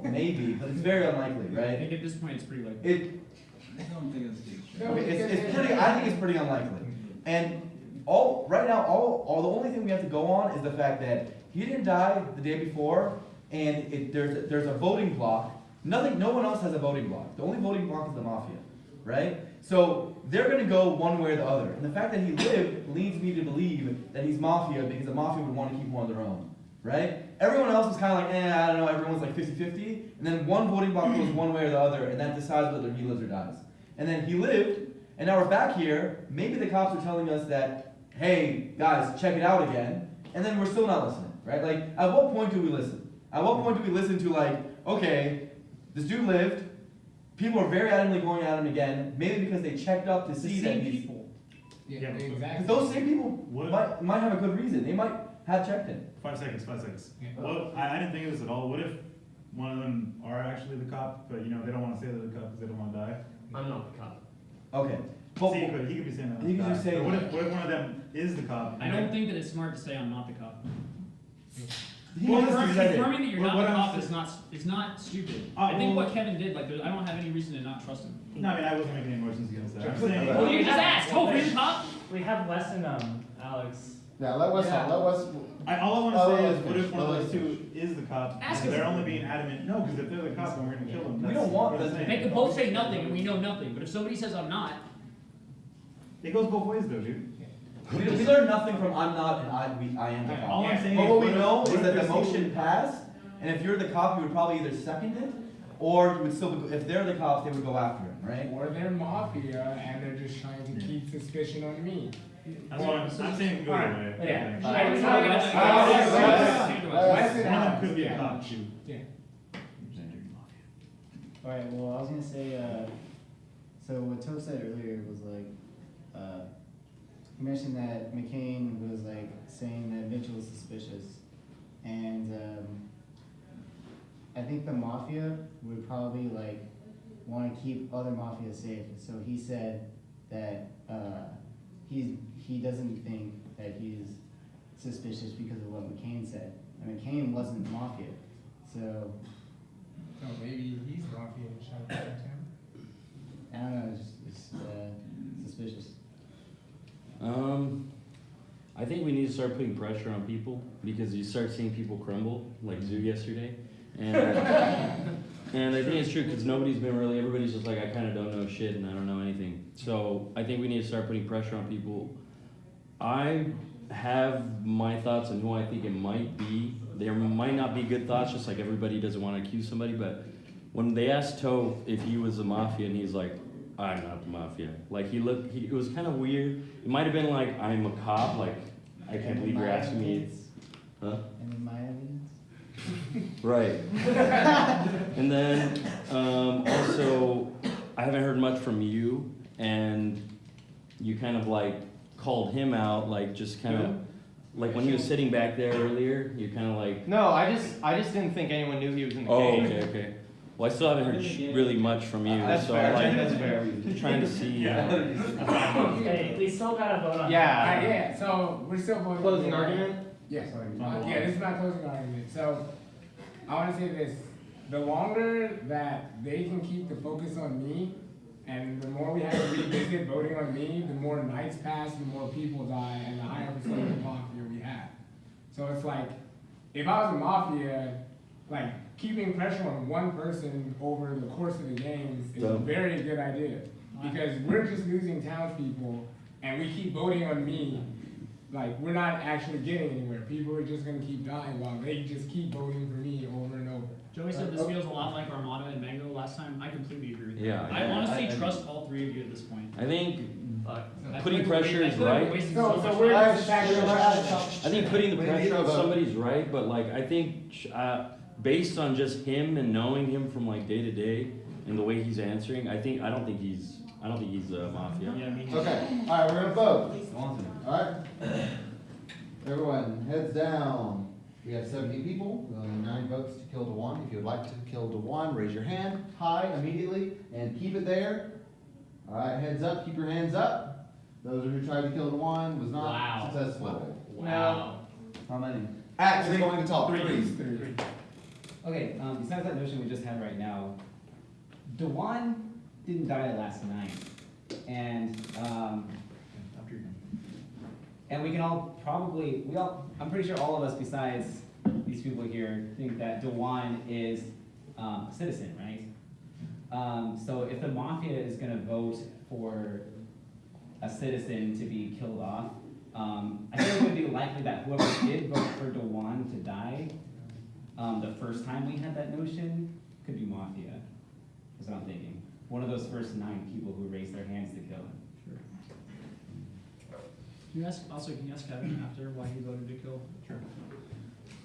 Maybe, but it's very unlikely, I right? think at this point it's pretty likely. I don't think it's It's pretty. I think it's pretty unlikely. And right now, the only thing we have to go on is the fact that he didn't die the day before, and there's a voting block. No one else has a voting block. The only voting block is the mafia, right? So they're gonna go one way or the other. And the fact that he lived leads me to believe that he's mafia because the mafia would want to keep one of their own, right? Everyone else is kind of like, I don't know. Everyone's like 50-50, and then one voting block goes one way or the other, and that decides whether he lives or dies. And then he lived, and now we're back here. Maybe the cops are telling us that, hey, guys, check it out again. And then we're still not listening, right? Like, at what point do we listen? At what point do we listen to, like, okay, this dude lived. People are very adamantly going at him again, maybe because they checked up to see that he's... Yeah, exactly. Because those same people might have a good reason. They might have checked him. 5 seconds. Well, I didn't think of this at all. What if one of them are actually the cop, but they don't want to say they're the cop because they don't want to die? I'm not the cop. Okay. See, but he could be saying that. He could just say But what that. if one of them is the cop? I don't think that it's smart to say I'm not the cop. Well, Confirming that you're not What the I'm cop saying- is not stupid. I think what Kevin did, like, I don't have any reason to not trust him. No, I mean, I wasn't making any motions against that. I'm saying. Well, you just asked. Oh, you're the cop? We have less than Alex. Yeah, let Wes. All I want to say is, what if one of those two is the cop? Ask and they're him. only being adamant. No, because if they're the cop, then we're gonna kill them. We don't want what I'm them. saying. They could both say nothing and we know nothing. But if somebody says I'm not, It goes both ways, though, dude. We learned nothing from I'm not and I am the cop. All I'm saying But is, what we what if- know what is if that the there's motion passed, and if you're the cop, you would probably either second it Or you would still, if they're the cops, they would go after him, right? Or they're mafia and they're just trying to keep suspicion on me. I'm saying go away. Yeah. Anyone could be a cop, shoot. Yeah. Alright, well, I was gonna say, so what Toph said earlier was like, he mentioned that McCain was like saying that Mitchell was suspicious. And, I think the mafia would probably like want to keep other mafia safe. So he said that, he doesn't think that he's suspicious because of what McCain said. And McCain wasn't mafia, so. So maybe he's mafia and shot at him. I don't know, it's suspicious. I think we need to start putting pressure on people because you start seeing people crumble, like Zoo yesterday. And, and I think it's true because everybody's just like, I kind of don't know shit and I don't know anything. So I think we need to start putting pressure on people. I have my thoughts on who I think it might be. There might not be good thoughts, just like everybody doesn't want to accuse somebody, but when they asked Toph if he was a mafia and he's like, I'm not the mafia. Like it was kind of weird. It might have been like, I'm a cop, like, I can't believe you're asking me. Huh? And in my evidence? Right. And then also, I haven't heard much from you, and you kind of like called him out, like just kind of, like when he was sitting back there earlier, you kind of like. No, I just didn't think anyone knew he was in the Oh, cage. okay. Well, I still haven't heard really much from you, That's so fair. like That's fair. trying to see. Hey, we still gotta vote on. Yeah. Yeah, so we're still voting. Closing for- argument? Yeah, yeah, this is my closing argument. So I want to say this: the longer that they can keep the focus on me, and the more we have to revisit voting on me, the more nights pass, the more people die, and the higher percentage of mafia we have. So it's like, if I was a mafia, like keeping pressure on one person over the course of the games is a very good idea, because we're just losing townspeople, and we keep voting on me. Like, we're not actually getting anywhere. People are just gonna keep dying while they just keep voting for me over and over. Joey said this feels a lot like Armada and Mango last time. I completely agree with that. Yeah, I honestly trust all three of you at this point. I think I putting feel like pressure is we're right. wasting So much we're time. just back to the I think putting the We need pressure a on vote. somebody's right, but like I think based on just him and knowing him from like day to day and the way he's answering, I don't think he's mafia. Yeah, me Okay, alright, we're gonna vote. Alright? Everyone, heads down. We have 70 people, we only need 9 votes to kill DeJuan. If you would like to kill DeJuan, raise your hand high immediately and keep it there. Alright, heads up, keep your hands up. Those who tried to kill DeJuan was not successful. Wow. How many? Axe is going to talk. Three. Okay, besides that notion we just had right now, DeJuan didn't die last night. And we can all probably, I'm pretty sure all of us besides these people here think that DeJuan is a citizen, right? So if the mafia is gonna vote for a citizen to be killed off, I think it would be likely that whoever did vote for DeJuan to die, the first time we had that notion, could be mafia, is what I'm thinking. One of those first 9 people who raised their hands to kill him. Can you ask Kevin after why he voted to kill? Sure.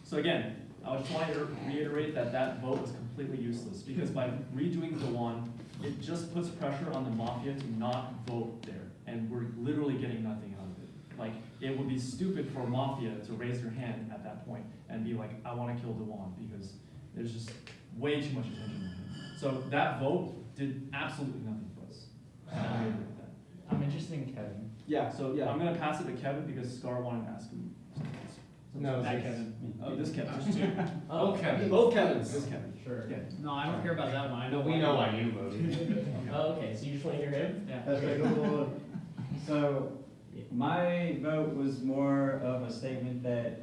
So again, I just want to reiterate that vote was completely useless because by redoing DeJuan, it just puts pressure on the mafia to not vote there, and we're literally getting nothing out of it. Like, it would be stupid for mafia to raise their hand at that point and be like, I want to kill DeJuan, because there's just way too much attention on him. So that vote did absolutely nothing for us. And I agree with that. I'm interested in Kevin. Yeah, so yeah, I'm gonna pass it to Kevin because Scar wanted to ask him. No, that Kevin. Oh, this Kevin. Oh, Kevin. both Kevins. This Kevin. Sure. Yeah. No, I don't care about that one. I know We know why you voted. Oh, okay, so you just wanna hear him? Yeah. Okay, cool. So, my vote was more of a statement that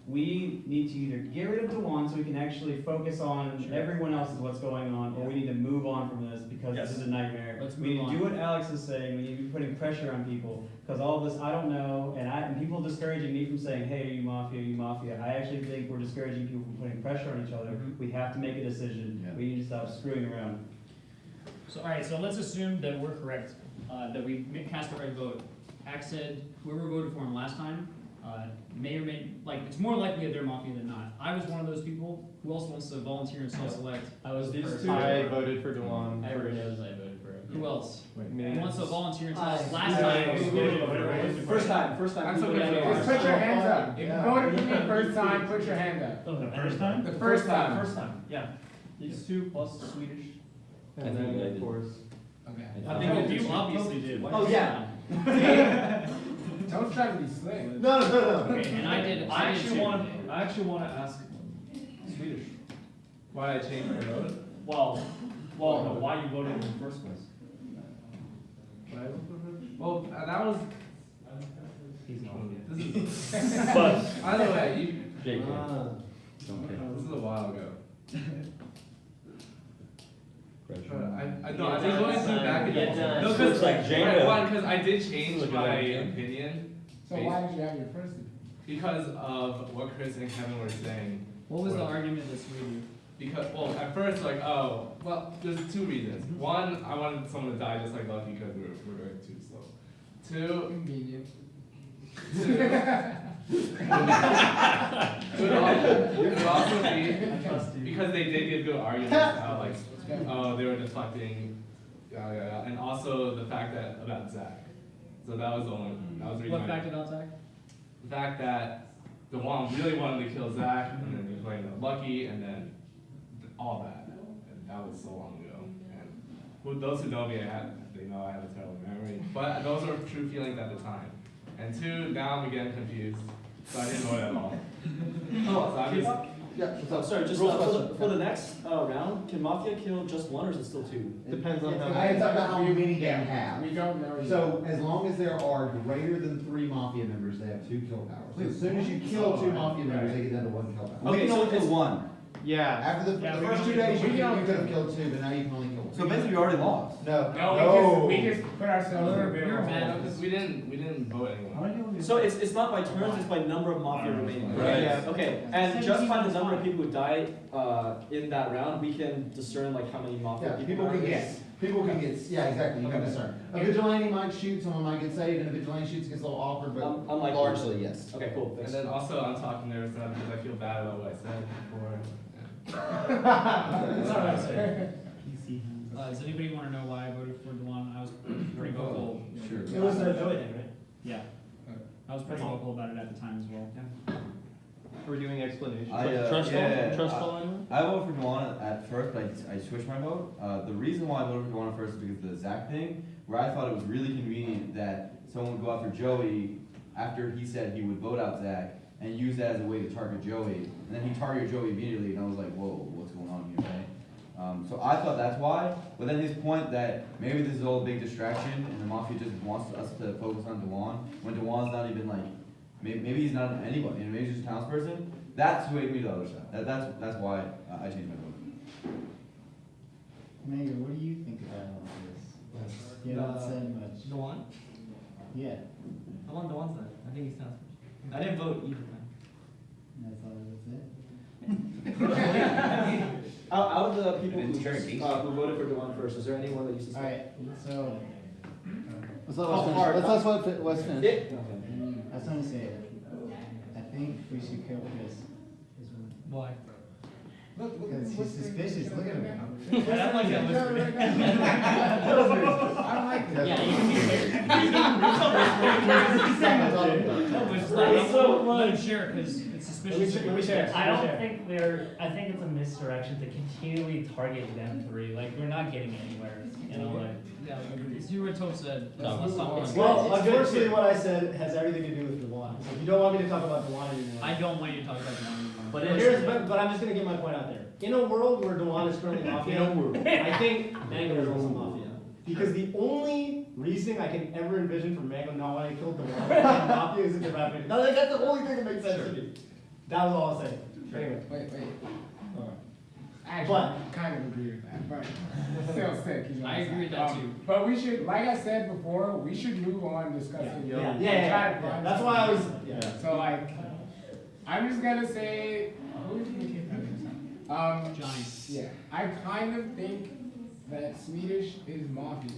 we need to either get rid of Dewan so we can actually focus on everyone else is what's going on, or we need to move on from this because this is a nightmare. Let's we need move to do on. what Alex is saying. We need to be putting pressure on people because all of this I don't know, and people discouraging me from saying, "Hey, are you mafia? Are you mafia?" I actually think we're discouraging people from putting pressure on each other. We have to make a decision. Yeah. We need to stop screwing around. So, all right, so let's assume that we're correct, that we cast the right vote. Axe said whoever voted for him last time may or may, like, it's more likely that they're mafia than not. I was one of those people. Who else wants to volunteer and self-select? I was These first. two. I voted for Dewan. Everyone knows I voted for him. Who else? Me. Who wants to volunteer and tell us I- last time? First time. Just put your hands up. If you voted for me first time, put your hand up. The first time? The first time. First time, yeah. These two plus Swedish. And then, of course. Okay. I think you obviously did. Oh yeah. Don't try to be slick. No. Okay, and I did. I did actually too. want to ask Swedish. Why I changed my vote? Well, no, why you voted in the first place? Well, that was. He's not. This is. But either way, you. JK. This is a while ago. I know. I Get think done, going through son. back Get and done. no, Looks because like Jenga. because I did change Look at my that, Jen. opinion. So why did you have your first? Because of what Chris and Kevin were saying. What was the argument that swayed you? Because, well, at first, like, oh, well, there's two reasons. One, I wanted someone to die just like Lucky because we're going too slow. Two, Convenient. it would also be because they did give good arguments, like, oh, they were deflecting, and also the fact that about Zach. So that was the only, that was the reason. What fact about Zach? The fact that Dewan really wanted to kill Zach, and then he was playing Lucky, and then all that. And that was so long ago. And those who know me, they know I have a terrible memory. But those were true feelings at the time. And two, now I'm getting confused. So I didn't know it at all. So I'm just, Yeah. Sorry, just Real for question. the next round, can Mafia kill just one or is it still two? Depends on how. It's about how many they have. We don't know yet. So as long as there are greater than 3 mafia members, they have 2 kill powers. So as soon as you kill 2 mafia members, they get down to 1 kill power. We can only kill one. Yeah. After the Yeah, we first can 2 only days, kill you one. could have killed 2, but now you can only kill 1. So basically, we already lost. No. We just put ourselves in a bit You're of a mad. hole. because we didn't vote anyone. So it's not by turns, it's by number of Mafia remaining. Right. Yeah, okay, and just by the number of people who die in that round, we can discern like how many Mafia Yeah, people people are. can get, yeah, exactly, you can discern. A vigilante might shoot, someone might get saved, and a vigilante shoots, it gets a little awkward, but Unlikely. largely, yes. Okay, cool, And thanks. then also, I'm talking nervous now because I feel bad about what I said before. That's all right, so. Does anybody want to know why I voted for Dewan? I was pretty vocal. Sure. It was a joy thing, right? Yeah. I was pretty vocal about it at the time as well. We're doing explanations. Trustful anyone? I voted for Dewan at first, but I switched my vote. The reason why I voted for Dewan at first is because of the Zach thing, where I thought it was really convenient that someone would go after Joey after he said he would vote out Zach and use that as a way to target Joey. And then he targeted Joey immediately, and I was like, whoa, what's going on here, right? So I thought that's why, but then his point that maybe this is all a big distraction and the Mafia just wants us to focus on Dewan, when Dewan's not even like, maybe he's not anybody, maybe he's just a townsperson, that swayed me to the other side. That's why I changed my vote. Megan, what do you think about all this? You haven't said much. Dewan? Yeah, I want Dewan's side. I think he's sounds. I didn't vote either time. that's all, that's it. Out of the people who voted for Dewan first, is there anyone that you suspect? Alright, so, Let's let Wes finish. I was trying to say, I think we should kill Chris. Why? Because he's suspicious, look at him. I don't like that whisper. I don't like this. Yeah, you can be No, but it's not. Let him share it because it's suspicious. Let me share. I don't think I think it's a misdirection to continually target them three. Like, we're not getting anywhere, you know, like. Yeah, it's what Toph said. No. Let's stop on. Well, unfortunately, what I said has everything to do with Dewan. So if you don't want me to talk about Dewan anymore. I don't want you to talk about Dewan anymore. But I'm just gonna get my point out there. In a world where Dewan is currently mafia, I think Mango is also mafia. Because the only reason I can ever envision for Mango not wanting to kill Dewan and mafia is if they're rapping. No, that's the only thing that makes sense to me. That was all I'll say. Anyway. Wait. Actually, kind of agree with that, but still sick. You know, I agree with that too. But we should, like I said before, we should move on discussing. Yeah. That's why I was. Yeah. So like, I'm just gonna say, who did you keep Johnny. Yeah, I kind of think that Swedish is mafia.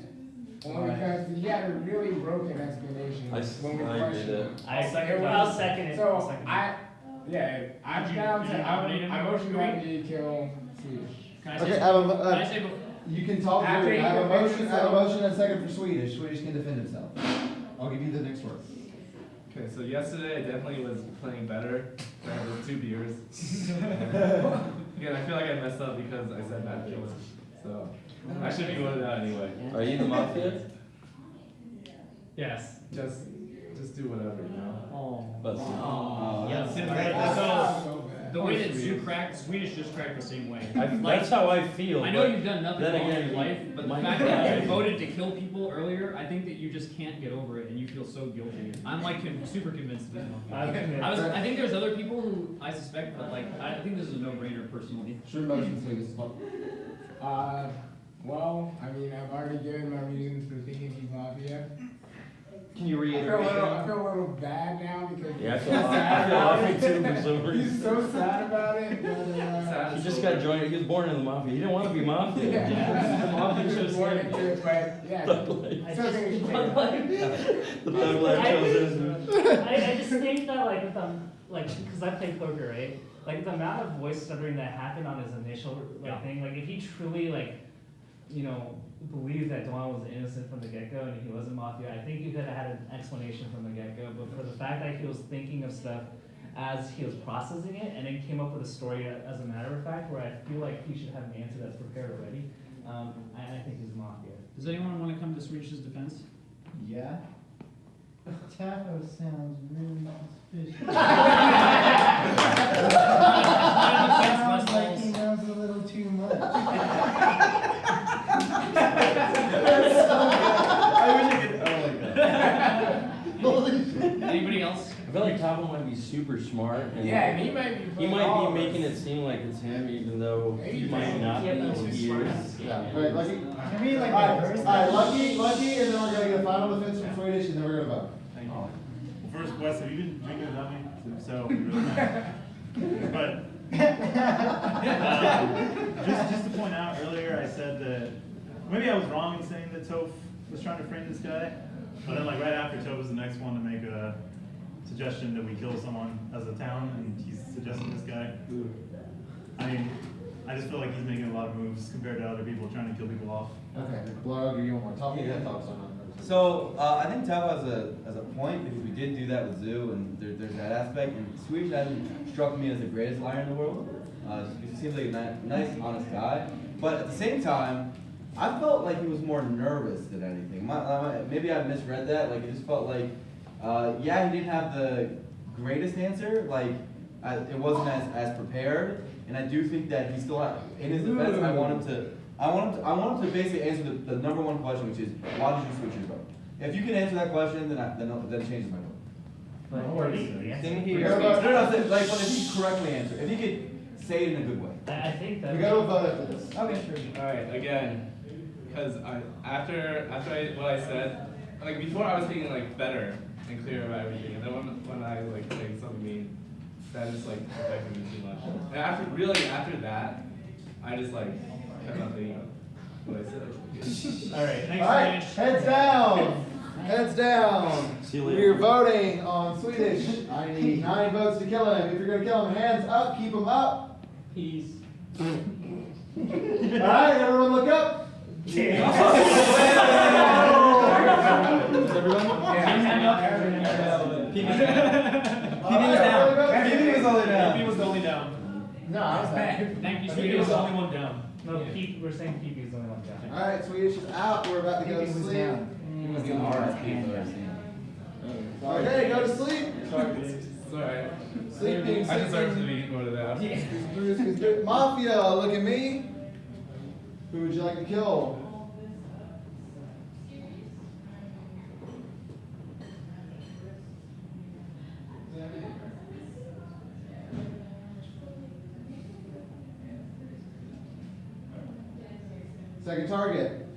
Only because he had a really broken explanation when we questioned him. I'll second it. So I'm down to, I motion that we kill Swedish. Okay, you can talk After through it. he I have a defends motion, himself. and a second for Swedish. Swedish can defend himself. I'll give you the next word. Okay, so yesterday I definitely was playing better. I had those 2 beers. Again, I feel like I messed up because I said bad things. So I should be voted out anyway. Are you the mafia? Yes. Just do whatever, you know. So the way that Swedish just cracked the same way. That's how I feel. I know you've done nothing then wrong in again, your life, but the fact that you voted to kill people earlier, I think that you just can't get over it, and you feel so guilty. I'm like super convinced of this. I think there's other people who I suspect, but like I think this is a no-brainer personally. Sure, motion, Swedish. Well, I mean, I've already given my reasons for thinking he's mafia. Can you I reiterate? feel a little bad now because Yeah, I he's feel so sad about awful it. too for some reason. He's so sad about it. But, He just got joined. He was born in the mafia. He didn't want to be mafia. yeah. The mafia He was chose born him. into it, but yeah. Thug life. Still think we should take it. The thug life chose him. I just think that like with because I play poker, right? Like the amount of voice stuttering that happened on his initial thing, like if he truly believed that Dewan was innocent from the get-go and he wasn't mafia, I think he could have had an explanation from the get-go, but for the fact that he was thinking of stuff as he was processing it and then came up with a story as a matter of fact where I feel like he should have an answer that's prepared already, I think he's mafia. Does anyone want to come to Swedish's defense? Yeah. Taco sounds really suspicious. Sounds like he knows a little too much. Anybody else? I feel like Tabo might be super smart. And Yeah, and he might be making it seem like it's him, even though he might not be. He is. Yeah. All right, Lucky. I mean, like, All right, Lucky, and then we're gonna get a final defense from Swedish, and then we're gonna vote. Thank you. Well, first, Wes, have you been drinking without me? So, really but just to point out, earlier I said that maybe I was wrong in saying that Toph was trying to frame this guy, but then like right after Toph was the next one to make a suggestion that we kill someone as a town, and he's suggesting this guy. I mean, I just feel like he's making a lot of moves compared to other people trying to kill people off. Okay, Blair, I'll give you one more. Tell me your thoughts on it. So I think Tao has a point because we did do that with Zoo, and there's that aspect. And Swedish hasn't struck me as the greatest liar in the world. He seems like a nice, honest guy. But at the same time, I felt like he was more nervous than anything. Maybe I misread that. Like it just felt like, he didn't have the greatest answer. Like it wasn't as prepared. And I do think that he still in his defense. I want him to basically answer the number one question, which is why did you switch your vote? If you can answer that question, then it changes my vote. But But if he correctly answered, if he could say it in a good way. I think that We go to a vote after this. Okay, sure. All right, again, because after what I said, like before I was thinking like better and clearer about everything, and then when I like say something mean, that just like affected me too much. And after that, I just like kept on thinking what I said. All right, thanks, All right, Swedish. heads down. Heads down. See you later. We're voting on Swedish. I need 9 votes to kill him. If you're gonna kill him, hands up. Keep him up. Peace. All right, everyone, look up. PB was only down. PP was the only down. No, I was bad. Thank you, Swedish was the only one down. No, we're saying PP is the only one down. All right, Swedish is out. We're about to go to sleep. Okay, go to sleep. Sorry. Sleeping. I deserve to be voted out. Mafia, look at me. Who would you like to kill? Second target.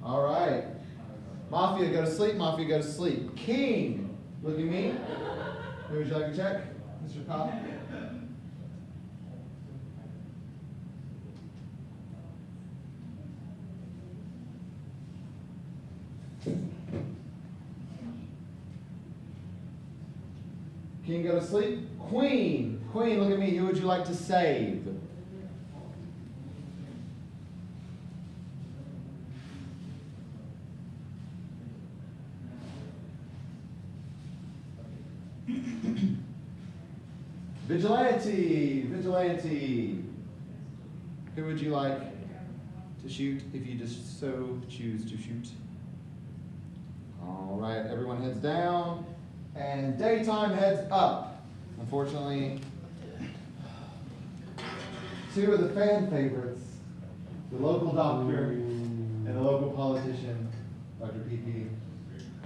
All right. Mafia, go to sleep. Mafia, go to sleep. King, look at me. Who would you like to check? Mr. Cobb? King, go to sleep. Queen, Queen, look at me. Who would you like to save? Vigilante, Vigilante. Who would you like to shoot if you just so choose to shoot? All right, everyone heads down. And daytime heads up. Unfortunately, two of the fan favorites, the local doctor and the local politician, Dr. PP.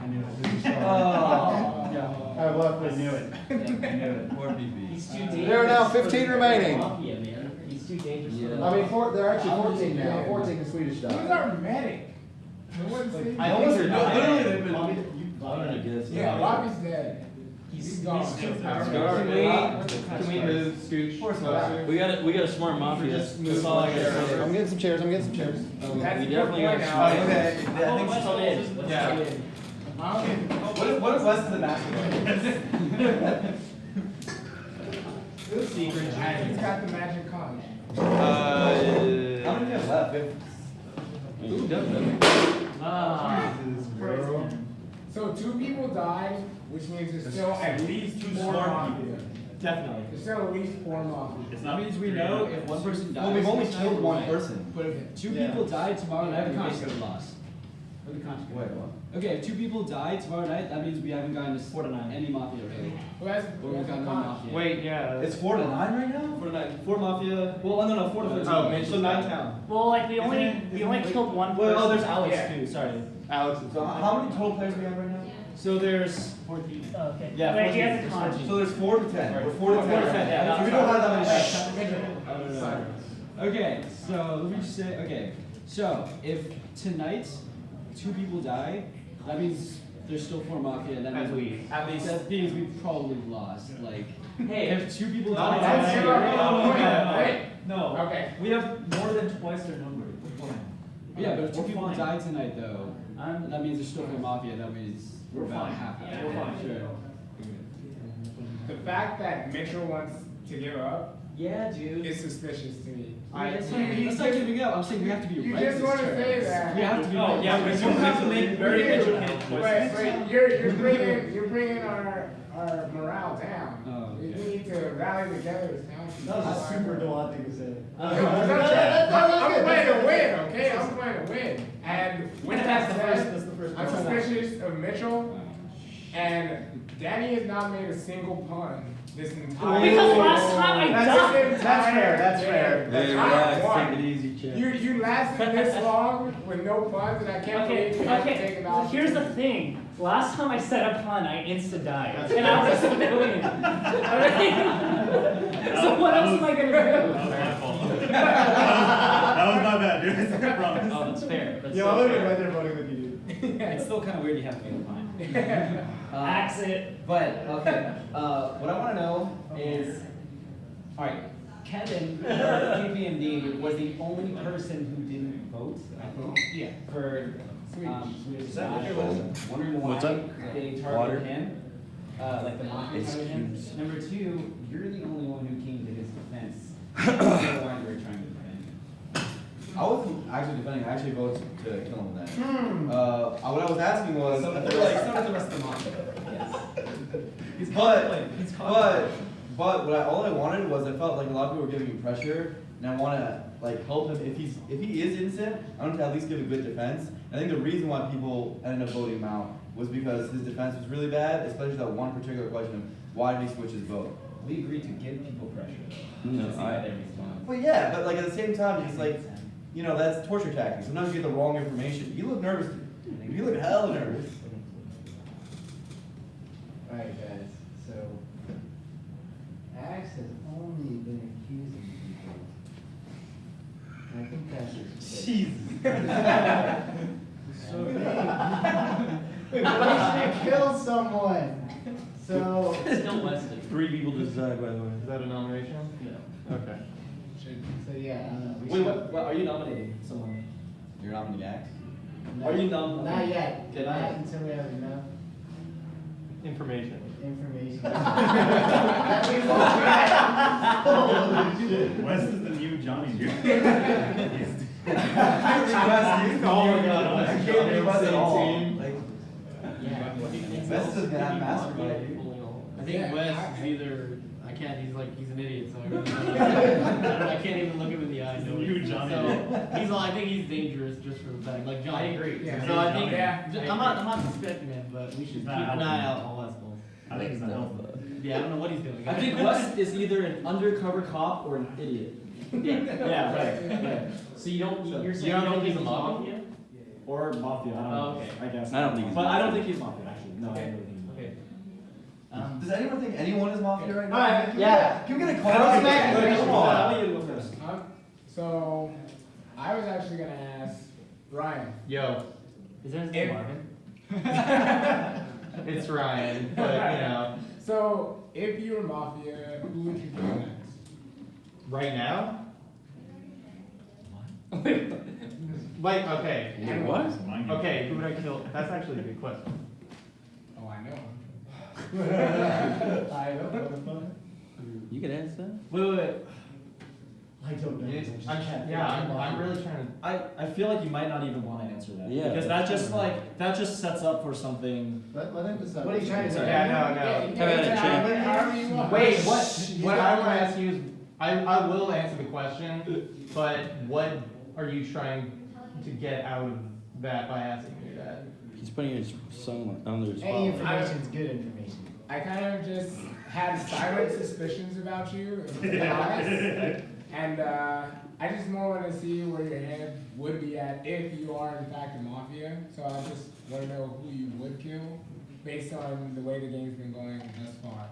I knew it. Have left us. I knew it. I knew it. Poor PP. He's too dangerous. There are now 15 for remaining. Mafia, man. He's too dangerous. for the I mean, Mafia. they're actually 14 now. 14 in Swedish He's died. our medic. No one's saying I think they're Literally, they've been. Bobby, yeah, Bobby's dead. He's gone. Can we move Scooch? We got a smart mafia. That's all I gotta say. I'm getting some chairs. I'm getting some chairs. We definitely got a Oh, smart. okay. Oh, I think let's so. come in. Let's Yeah. come in. What is less than that? Secret. He's got the magic card. How many do you have left? Ooh, definitely. Ah. So 2 people died, which means there's still at least 4 mafia. Definitely. There's still at least 4 mafia. That means we know if one person dies. Well, we've only this killed night, one right? person. But if 2 people die tomorrow night, we basically lost. Wait, what? Okay, if 2 people die tomorrow night, that means we haven't gotten to 4 to 9. any mafia really. Well, that's, Or we've got no mafia. Wait, yeah. It's 4 to 9 right now? 4 to 9. 4 mafia. Well, no, 4 to 13. Oh, so 9 count. Well, like we only killed one person. Well, there's Alex Yeah. too. Sorry. Alex. So how many total players do we have right now? So there's 14. Okay. Yeah, Wait, he 14. has a con. So there's 4 to 10. We're 4 to 10. 4 to 10, yeah. So we don't have that many players. Okay, so let me just say, okay, so if tonight 2 people die, that means there's still 4 mafia, and that means that means we probably lost. Like, Hey. if 2 people No, die, that's tonight- zero. Wait. No. Okay. We have more than twice their number. We're fine. yeah, but if 2 We're people fine. die tonight though, that means there's still 4 mafia. That means we're about fine. half. Yeah. We're fine. Sure. The fact that Mitchell wants to give up Yeah, dude. is suspicious to me. That's not giving up. I'm saying we have to be You right just this want to turn. say that. We have to be Oh, right. yeah, but you have to make very educated choices. Wait, you're bringing our morale down. Oh, We okay. need to rally together as townspeople. That was a super dual thing to say. I'm playing to win, okay? I'm playing to win. And with that That's the said, first I'm person. suspicious of Mitchell, and Danny has not made a single pun this entire Because last time I died. That's fair, that's fair. Hey, Not relax, one. take it easy, champ. You lasted this long with no puns, and I can't believe you had to take it off. Here's the thing. Last time I said a pun, I insta died, and I was a million. So what else am I gonna do? That was not bad, dude. I promise. Oh, that's fair. That's Yeah, so I'm literally fair. right there voting with you, dude. It's still kind of weird you have to make a pun. Axe it. But, okay, what I wanna know is, alright, Kevin, PPMD, was the only person who didn't vote, I think. Yeah. For, Swedish Dive. Wondering why What's up? they Water? targeted him, like the mafia It's targeted him. cute. Number 2, you're the only one who came to his defense. I don't know why you were trying to defend him. I wasn't actually defending. I actually voted to kill him then. What I was asking was, So I the feel like, rest of the mafia, yes. but all I wanted was I felt like a lot of people were giving me pressure, and I want to like help him if he is innocent. I want to at least give a good defense. I think the reason why people ended up voting him out was because his defense was really bad, especially that one particular question of why did he switch his vote. We agreed to give people pressure. No, To see how they respond. But yeah, but like at the same time, it's like, you know, that's torture tactics. Sometimes you get the wrong information. You look nervous. You look hella nervous. Alright guys, so Axe has only been accusing people. And I think that's just So they should kill someone. So Still Wesley. 3 people just died, by the way. Is that a nomination? Yeah. Okay. So yeah, we Wait, should- what are you nominating someone? You're nominating Axe? Are you nominating? Not yet. Okay, not Not yet. until we have enough Information. information. That Holy shit. Wes is the new Johnny, dude. Oh my god, I can't be Wes at all. Like, Wes is gonna have mastermind, dude. I think Wes is either, I can't, he's an idiot, so I really I can't even look him in the eye. He's the new Johnny. So, I think he's dangerous just for the fact, like John. I agree. Yeah. Yeah. So I think, Yeah. I'm not suspecting him, but we should keep an eye out on Wes. I think he's not helpful. Yeah, I don't know what he's doing. I think Wes is either an undercover cop or an idiot. Yeah, right. So you don't, you're saying You don't think he's a mafia? Or mafia, I don't know. Okay. I guess. I don't think he's But I mafia. don't think he's mafia, actually. No, I don't really think he's mafia. Okay. Does anyone think anyone is mafia right now? Alright, Can yeah. you get a Come call? back. Come on. How about you go first? So, I was actually gonna ask Ryan. Yo, Is there his If- name Marvin? it's Ryan, but you know, So, if you were mafia, who would you kill next? right now? Like, okay. Wait, what? Okay, who would I kill? That's actually a good question. Oh, I know. I don't know. You can answer that? Wait. I don't know. I'm really trying to. I feel like you might not even want to answer that. Yeah. Because that just sets up for something. Let him decide. What are you trying to say? Yeah, no. Wait, what I want to ask you is, I will answer the question, but what are you trying to get out of that by asking me that? He's putting his son under his Any spotlight. information is good information. I kind of just had silent suspicions about you, to be honest. And I just more want to see where your head would be at if you are in fact a mafia. So I just want to know who you would kill based on the way the game's been going thus far.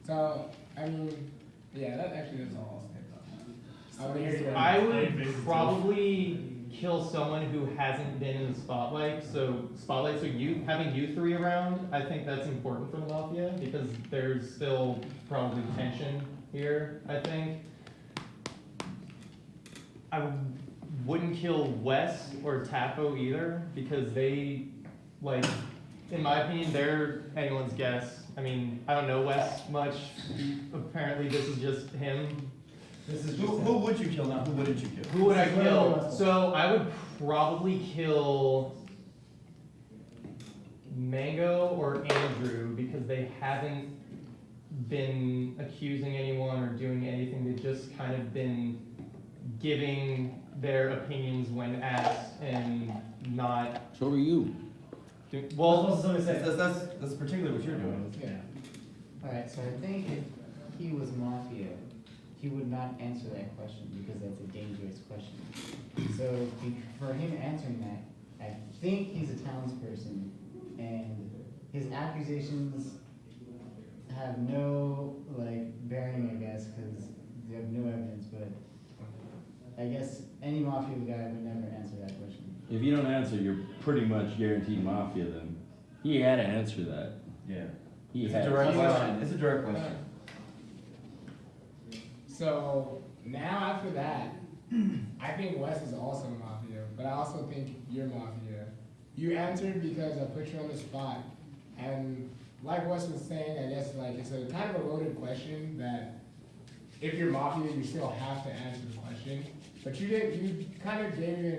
So, I mean, yeah, that's all I'll say about that. I would probably kill someone who hasn't been in the spotlight. So having you three around, I think that's important for the mafia because there's still probably tension here, I think. I wouldn't kill Wes or Tapo either because they, like, in my opinion, they're anyone's guess. I mean, I don't know Wes much. Apparently this is just him. Who would you kill now? Who wouldn't you kill? Who would I kill? So I would probably kill Mango or Andrew because they haven't been accusing anyone or doing anything. They've just kind of been giving their opinions when asked and not. So are you. Well, that's particularly what you're doing. Yeah. Alright, so I think if he was mafia, he would not answer that question because that's a dangerous question. So for him answering that, I think he's a townsperson and his accusations have no bearing, I guess, because they have no evidence, but I guess any mafia guy would never answer that question. If you don't answer, you're pretty much guaranteed mafia then. He had to answer that. Yeah. He It's had a direct to. question. It's a direct question. So now after that, I think Wes is also mafia, but I also think you're mafia. You answered because I put you on the spot, and like Wes was saying, I guess it's a kind of a loaded question that if you're mafia, you still have to answer the question. But you didn't. You kind of gave me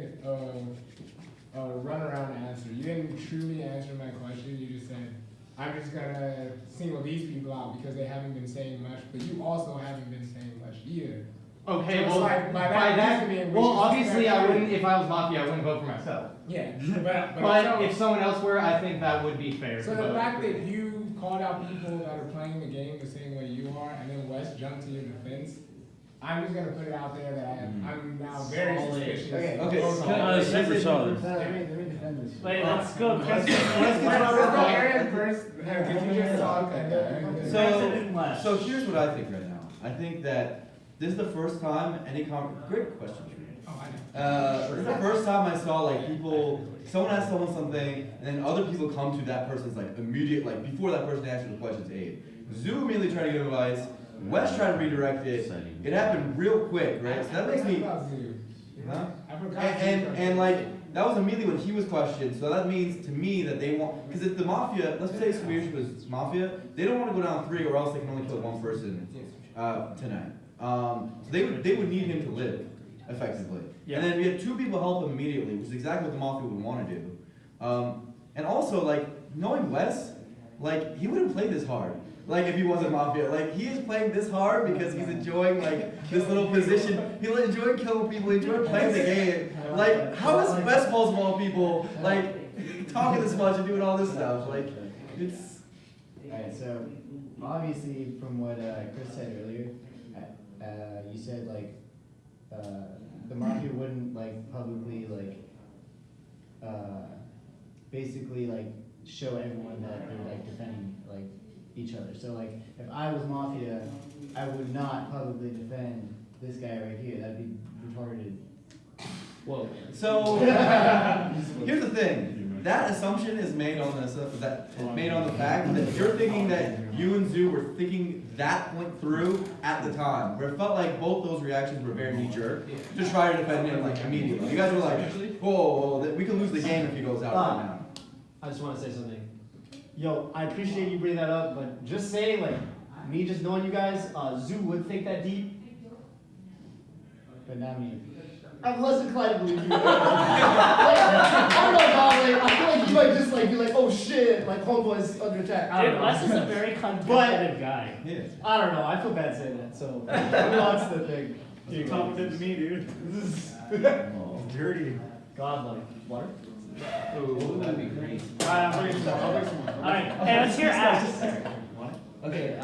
a runaround answer. You didn't truly answer my question. You just said, I'm just gonna single these people out because they haven't been saying much, but you also haven't been saying much either. Okay, So it's well, like, by by that that, reasoning, we well, should obviously suspect I wouldn't, everyone. if I was Mafia, I wouldn't vote for myself. Yeah, But also- if someone else were, I think that would be fair. So to the vote. fact that you called out people that are playing the game the same way you are, and then Wes jumped to your defense, I'm just gonna put it out there that I'm now very Solid. suspicious. Okay, of okay. both of That's them. super solid. Let me defend this. Wait, let's go. Let's go Aaron first. Did you just talk? So here's what I think right now. I think that this is the first time great question. This is the first time I saw like someone asked someone something, and then other people come to that person's like immediate, like before that person answers the question's aid. Zoo immediately tried to give advice. Wes tried to redirect it. It happened real quick, right? So that makes me. Huh? And like that was immediately when he was questioned. So that means to me that they want, because if the Mafia, let's say Swedish was Mafia, they don't want to go down 3 or else they can only kill 1 person tonight. So they would need him to live effectively. Yeah. And then we had 2 people help him immediately, which is exactly what the Mafia would want to do. And also like knowing Wes, like he wouldn't play this hard. Like if he wasn't Mafia, like he is playing this hard because he's enjoying like this little position. He'll enjoy killing people, enjoy playing the game. Like how is West Baltimore people like talking this much and doing all this stuff? Like it's. Alright, so obviously from what Chris said earlier, you said like the Mafia wouldn't like publicly like basically like show everyone that they're like defending like each other. So like if I was Mafia, I would not publicly defend this guy right here. That'd be retarded. Whoa. So here's the thing. That assumption is made on the fact that you're thinking that you and Zoo were thinking that point through at the time, where it felt like both those reactions were very knee-jerk to try to defend him like immediately. You guys were like, whoa, we could lose the game if he goes out right now. I just want to say something. Yo, I appreciate you bringing that up, but just say, like, me just knowing you guys, Zoo would think that deep. But not me. I'm less inclined to believe you. Like, I don't know, dog, like, I feel like you might just like be like, oh shit, like homeboy's under attack. I don't Dude, know. Wes is a very contemplative guy. Yeah. I don't know, I feel bad saying that, so that's the thing. You're confident to me, dude. This is dirty. Godlike. Water? Ooh, that'd be great. Alright, I'm bringing some more. I'll bring some more. Alright, hey, let's hear Ash. Okay, I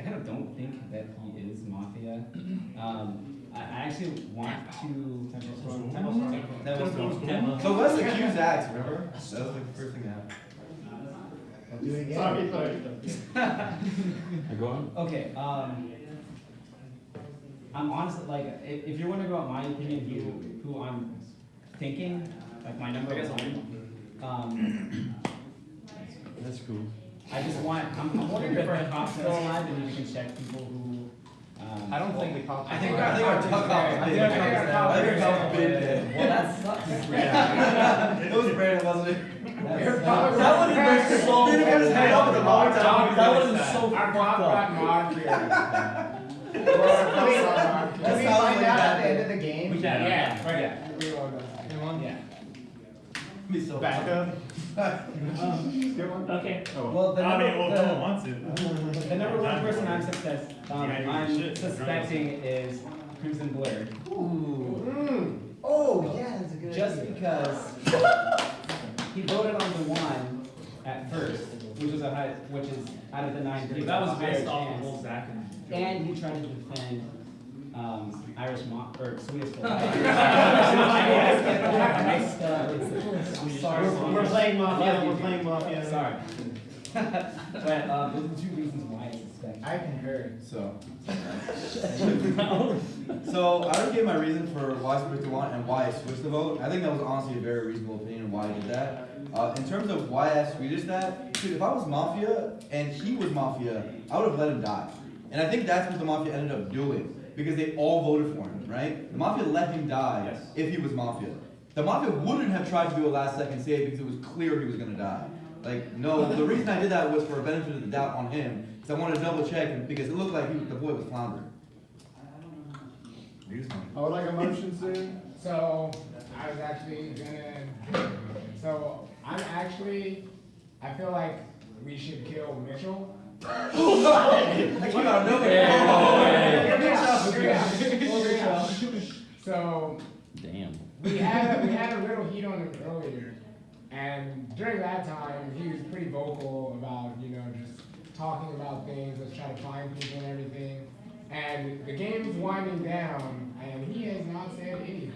kind of don't think that he is Mafia. I actually want to. That was so Wes accused Zach, remember? That was like the first thing that happened. I'll do it again. Go on. Okay, I'm honestly, like, if you're gonna go out my opinion, who I'm thinking, like my number one, That's cool. I just want, I'm looking for a cop to go alive, and you can check people who, I don't think the cop. I think our duck off is big. well, that sucks. It was Brandon, wasn't it? That would have been so He put his hand up in the bar. That would have been so Our fucked cop got up. mobbed. Can we find out at the end of the game? We can. Yeah, right. Yeah. We all know. Yeah. Be so Back up. Okay. Well, the I mean, number, well, no one wants it. the number one person I'm Yeah, you should. suspecting is Crimson Blur. Oh, yeah, that's a good Just idea. because he voted on the one at first, which is out of the 9 people. That was a higher based off chance. the whole Zach and Joey. And he tried to defend Irish or Swedish. I'm sorry. We're playing Mafia, we're playing Mafia. Sorry. But those are the 2 reasons why I suspect. I concur. So I already gave my reason for why I switched to one and why I switched the vote. I think that was honestly a very reasonable opinion on why I did that. In terms of why I Swedish that, dude, if I was Mafia and he was Mafia, I would have let him die. And I think that's what the Mafia ended up doing because they all voted for him, right? The Mafia let him die if he was Mafia. The Mafia wouldn't have tried to do a last second save because it was clear he was gonna die. Like, no, the reason I did that was for a benefit of the doubt on him, because I wanted to double check because it looked like the boy was floundering. I would like a motion soon. So, I was actually gonna, I feel like we should kill Mitchell, That came out of nowhere. So Damn. we had a little heat on him earlier, and during that time he was pretty vocal about just talking about things, let's try to find people and everything. And the game's winding down, and he has not said anything.